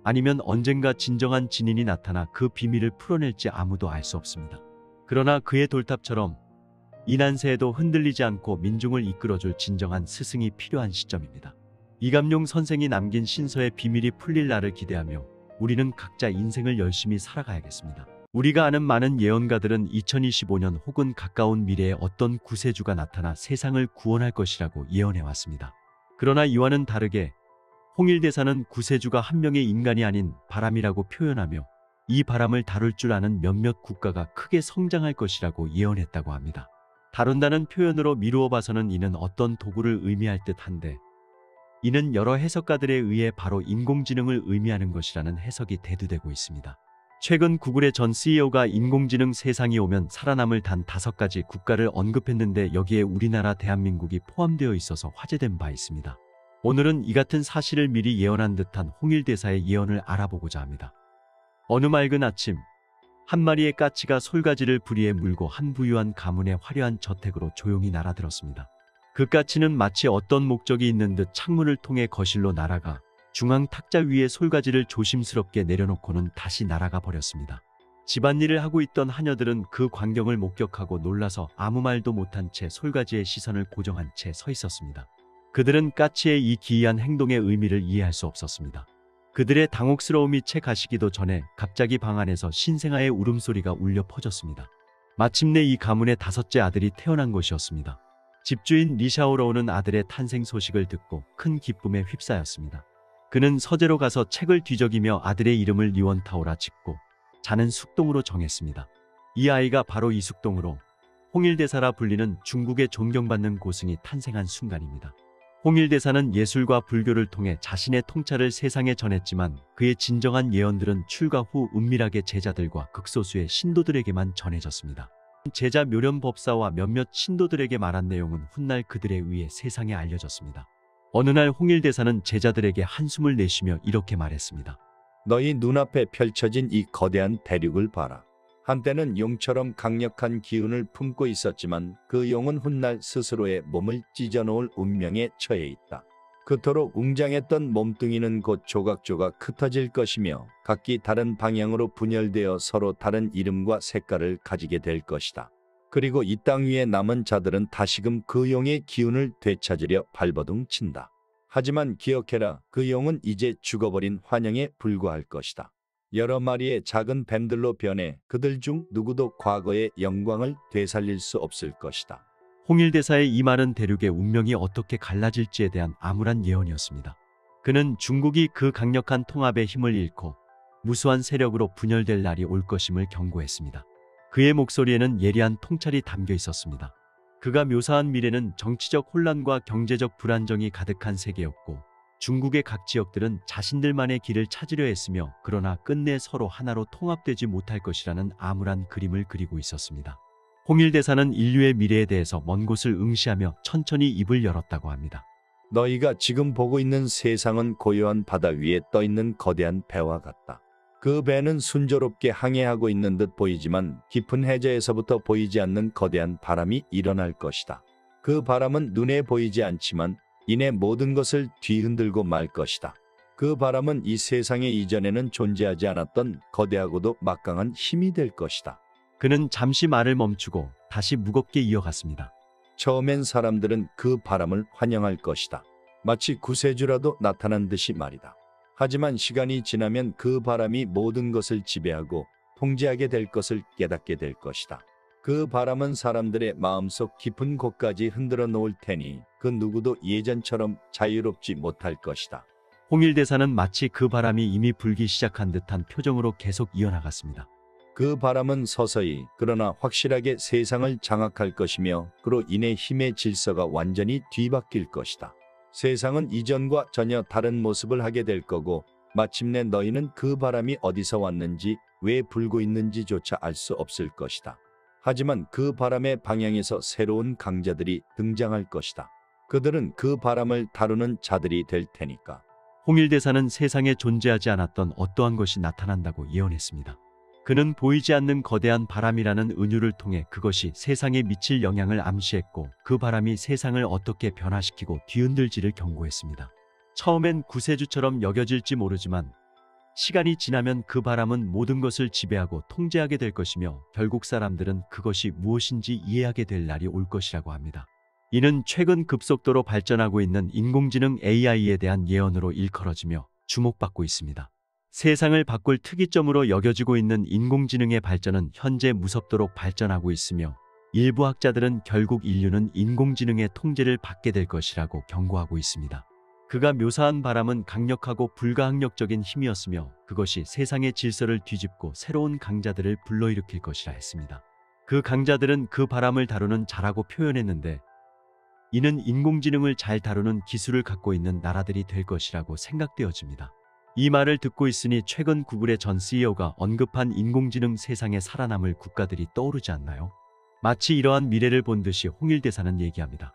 아니면 언젠가 진정한 진인이 나타나 그 비밀을 풀어낼지 아무도 알 수 없습니다. 그러나 그의 돌탑처럼 이 난세에도 흔들리지 않고 민중을 이끌어줄 진정한 스승이 필요한 시점입니다. 이감용 선생이 남긴 신서의 비밀이 풀릴 날을 기대하며 우리는 각자 인생을 열심히 살아가야겠습니다. 우리가 아는 많은 예언가들은 2025년 혹은 가까운 미래에 어떤 구세주가 나타나 세상을 구원할 것이라고 예언해왔습니다. 그러나 이와는 다르게 홍일대사는 구세주가 한 명의 인간이 아닌 바람이라고 표현하며 이 바람을 다룰 줄 아는 몇몇 국가가 크게 성장할 것이라고 예언했다고 합니다. 다룬다는 표현으로 미루어 봐서는 이는 어떤 도구를 의미할 듯한데 이는 여러 해석가들에 의해 바로 인공지능을 의미하는 것이라는 해석이 대두되고 있습니다. 최근 구글의 전 CEO가 인공지능 세상이 오면 살아남을 단 5가지 국가를 언급했는데 여기에 우리나라 대한민국이 포함되어 있어서 화제된 바 있습니다. 오늘은 이 같은 사실을 미리 예언한 듯한 홍일대사의 예언을 알아보고자 합니다. 어느 맑은 아침 한 마리의 까치가 솔가지를 부리에 물고 한 부유한 가문의 화려한 저택으로 조용히 날아들었습니다. 그 까치는 마치 어떤 목적이 있는 듯 창문을 통해 거실로 날아가 중앙 탁자 위에 솔가지를 조심스럽게 내려놓고는 다시 날아가 버렸습니다. 집안일을 하고 있던 하녀들은 그 광경을 목격하고 놀라서 아무 말도 못한 채 솔가지에 시선을 고정한 채 서 있었습니다. 그들은 까치의 이 기이한 행동의 의미를 이해할 수 없었습니다. 그들의 당혹스러움이 채 가시기도 전에 갑자기 방 안에서 신생아의 울음소리가 울려 퍼졌습니다. 마침내 이 가문의 5째 아들이 태어난 것이었습니다. 집주인 리샤오로우는 아들의 탄생 소식을 듣고 큰 기쁨에 휩싸였습니다. 그는 서재로 가서 책을 뒤적이며 아들의 이름을 리원타오라 짓고 자는 숙동으로 정했습니다. 이 아이가 바로 이숙동으로 홍일대사라 불리는 중국의 존경받는 고승이 탄생한 순간입니다. 홍일대사는 예술과 불교를 통해 자신의 통찰을 세상에 전했지만 그의 진정한 예언들은 출가 후 은밀하게 제자들과 극소수의 신도들에게만 전해졌습니다. 제자 묘련법사와 몇몇 신도들에게 말한 내용은 훗날 그들에 의해 세상에 알려졌습니다. 어느 날 홍일대사는 제자들에게 한숨을 내쉬며 이렇게 말했습니다. 너희 눈앞에 펼쳐진 이 거대한 대륙을 봐라. 한때는 용처럼 강력한 기운을 품고 있었지만 그 용은 훗날 스스로의 몸을 찢어놓을 운명에 처해 있다. 그토록 웅장했던 몸뚱이는 곧 조각조각 흩어질 것이며 각기 다른 방향으로 분열되어 서로 다른 이름과 색깔을 가지게 될 것이다. 그리고 이 땅 위에 남은 자들은 다시금 그 용의 기운을 되찾으려 발버둥 친다. 하지만 기억해라, 그 용은 이제 죽어버린 환영에 불과할 것이다. 여러 마리의 작은 뱀들로 변해 그들 중 누구도 과거의 영광을 되살릴 수 없을 것이다. 홍일대사의 이 말은 대륙의 운명이 어떻게 갈라질지에 대한 암울한 예언이었습니다. 그는 중국이 그 강력한 통합의 힘을 잃고 무수한 세력으로 분열될 날이 올 것임을 경고했습니다. 그의 목소리에는 예리한 통찰이 담겨 있었습니다. 그가 묘사한 미래는 정치적 혼란과 경제적 불안정이 가득한 세계였고 중국의 각 지역들은 자신들만의 길을 찾으려 했으며 그러나 끝내 서로 하나로 통합되지 못할 것이라는 암울한 그림을 그리고 있었습니다. 홍일대사는 인류의 미래에 대해서 먼 곳을 응시하며 천천히 입을 열었다고 합니다. 너희가 지금 보고 있는 세상은 고요한 바다 위에 떠있는 거대한 배와 같다. 그 배는 순조롭게 항해하고 있는 듯 보이지만 깊은 해저에서부터 보이지 않는 거대한 바람이 일어날 것이다. 그 바람은 눈에 보이지 않지만 이내 모든 것을 뒤흔들고 말 것이다. 그 바람은 이 세상에 이전에는 존재하지 않았던 거대하고도 막강한 힘이 될 것이다. 그는 잠시 말을 멈추고 다시 무겁게 이어갔습니다. 처음엔 사람들은 그 바람을 환영할 것이다. 마치 구세주라도 나타난 듯이 말이다. 하지만 시간이 지나면 그 바람이 모든 것을 지배하고 통제하게 될 것을 깨닫게 될 것이다. 그 바람은 사람들의 마음속 깊은 곳까지 흔들어 놓을 테니 그 누구도 예전처럼 자유롭지 못할 것이다. 홍일대사는 마치 그 바람이 이미 불기 시작한 듯한 표정으로 계속 이어나갔습니다. 그 바람은 서서히 그러나 확실하게 세상을 장악할 것이며 그로 인해 힘의 질서가 완전히 뒤바뀔 것이다. 세상은 이전과 전혀 다른 모습을 하게 될 거고 마침내 너희는 그 바람이 어디서 왔는지 왜 불고 있는지조차 알 수 없을 것이다. 하지만 그 바람의 방향에서 새로운 강자들이 등장할 것이다. 그들은 그 바람을 다루는 자들이 될 테니까. 홍일대사는 세상에 존재하지 않았던 어떠한 것이 나타난다고 예언했습니다. 그는 보이지 않는 거대한 바람이라는 은유를 통해 그것이 세상에 미칠 영향을 암시했고 그 바람이 세상을 어떻게 변화시키고 뒤흔들지를 경고했습니다. 처음엔 구세주처럼 여겨질지 모르지만 시간이 지나면 그 바람은 모든 것을 지배하고 통제하게 될 것이며 결국 사람들은 그것이 무엇인지 이해하게 될 날이 올 것이라고 합니다. 이는 최근 급속도로 발전하고 있는 인공지능 AI에 대한 예언으로 일컬어지며 주목받고 있습니다. 세상을 바꿀 특이점으로 여겨지고 있는 인공지능의 발전은 현재 무섭도록 발전하고 있으며 일부 학자들은 결국 인류는 인공지능의 통제를 받게 될 것이라고 경고하고 있습니다. 그가 묘사한 바람은 강력하고 불가항력적인 힘이었으며 그것이 세상의 질서를 뒤집고 새로운 강자들을 불러일으킬 것이라 했습니다. 그 강자들은 그 바람을 다루는 자라고 표현했는데 이는 인공지능을 잘 다루는 기술을 갖고 있는 나라들이 될 것이라고 생각되어집니다. 이 말을 듣고 있으니 최근 구글의 전 CEO가 언급한 인공지능 세상에 살아남을 국가들이 떠오르지 않나요? 마치 이러한 미래를 본 듯이 홍일대사는 얘기합니다.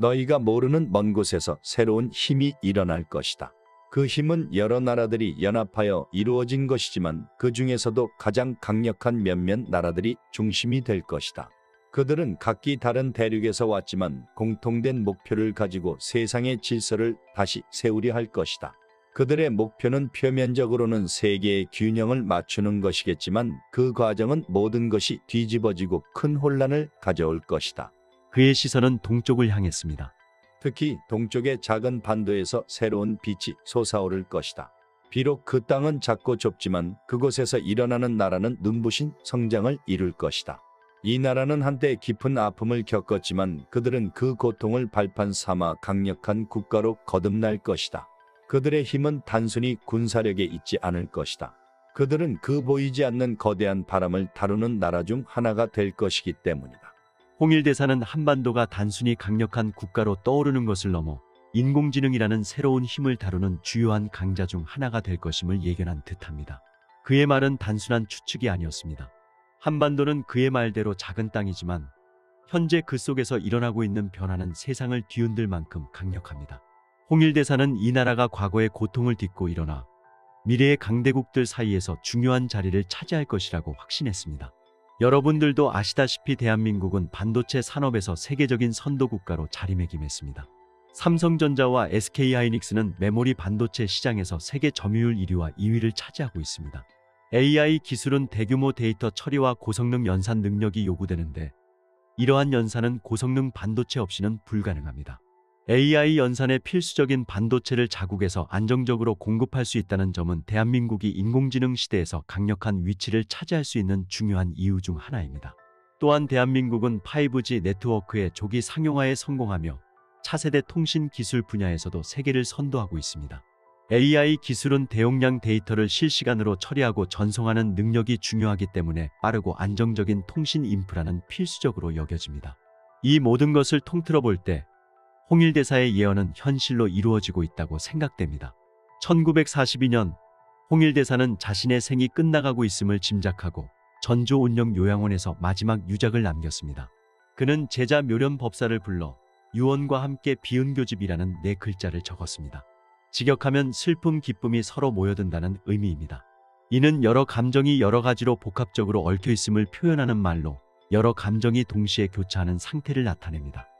너희가 모르는 먼 곳에서 새로운 힘이 일어날 것이다. 그 힘은 여러 나라들이 연합하여 이루어진 것이지만 그 중에서도 가장 강력한 몇몇 나라들이 중심이 될 것이다. 그들은 각기 다른 대륙에서 왔지만 공통된 목표를 가지고 세상의 질서를 다시 세우려 할 것이다. 그들의 목표는 표면적으로는 세계의 균형을 맞추는 것이겠지만 그 과정은 모든 것이 뒤집어지고 큰 혼란을 가져올 것이다. 그의 시선은 동쪽을 향했습니다. 특히 동쪽의 작은 반도에서 새로운 빛이 솟아오를 것이다. 비록 그 땅은 작고 좁지만 그곳에서 일어나는 나라는 눈부신 성장을 이룰 것이다. 이 나라는 한때 깊은 아픔을 겪었지만 그들은 그 고통을 발판 삼아 강력한 국가로 거듭날 것이다. 그들의 힘은 단순히 군사력에 있지 않을 것이다. 그들은 그 보이지 않는 거대한 바람을 다루는 나라 중 하나가 될 것이기 때문이다. 홍일대사는 한반도가 단순히 강력한 국가로 떠오르는 것을 넘어 인공지능이라는 새로운 힘을 다루는 주요한 강자 중 하나가 될 것임을 예견한 듯합니다. 그의 말은 단순한 추측이 아니었습니다. 한반도는 그의 말대로 작은 땅이지만 현재 그 속에서 일어나고 있는 변화는 세상을 뒤흔들 만큼 강력합니다. 홍일대사는 이 나라가 과거의 고통을 딛고 일어나 미래의 강대국들 사이에서 중요한 자리를 차지할 것이라고 확신했습니다. 여러분들도 아시다시피 대한민국은 반도체 산업에서 세계적인 선도국가로 자리매김했습니다. 삼성전자와 SK하이닉스는 메모리 반도체 시장에서 세계 점유율 1위와 2위를 차지하고 있습니다. AI 기술은 대규모 데이터 처리와 고성능 연산 능력이 요구되는데 이러한 연산은 고성능 반도체 없이는 불가능합니다. AI 연산에 필수적인 반도체를 자국에서 안정적으로 공급할 수 있다는 점은 대한민국이 인공지능 시대에서 강력한 위치를 차지할 수 있는 중요한 이유 중 하나입니다. 또한 대한민국은 5G 네트워크의 조기 상용화에 성공하며 차세대 통신 기술 분야에서도 세계를 선도하고 있습니다. AI 기술은 대용량 데이터를 실시간으로 처리하고 전송하는 능력이 중요하기 때문에 빠르고 안정적인 통신 인프라는 필수적으로 여겨집니다. 이 모든 것을 통틀어 볼 때 홍일대사의 예언은 현실로 이루어지고 있다고 생각됩니다. 1942년 홍일대사는 자신의 생이 끝나가고 있음을 짐작하고 전주 온영요양원에서 마지막 유작을 남겼습니다. 그는 제자 묘련법사를 불러 유언과 함께 비은교집이라는 4글자를 적었습니다. 직역하면 슬픔, 기쁨이 서로 모여든다는 의미입니다. 이는 여러 감정이 여러 가지로 복합적으로 얽혀 있음을 표현하는 말로 여러 감정이 동시에 교차하는 상태를 나타냅니다.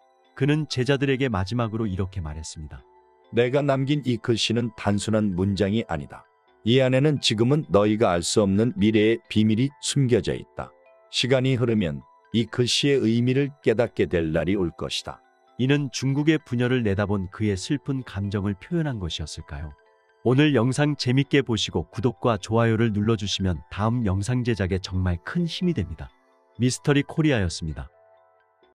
그는 제자들에게 마지막으로 이렇게 말했습니다. 내가 남긴 이 글씨는 단순한 문장이 아니다. 이 안에는 지금은 너희가 알 수 없는 미래의 비밀이 숨겨져 있다. 시간이 흐르면 이 글씨의 의미를 깨닫게 될 날이 올 것이다. 이는 중국의 분열을 내다본 그의 슬픈 감정을 표현한 것이었을까요? 오늘 영상 재밌게 보시고 구독과 좋아요를 눌러주시면 다음 영상 제작에 정말 큰 힘이 됩니다. 미스터리 코리아였습니다.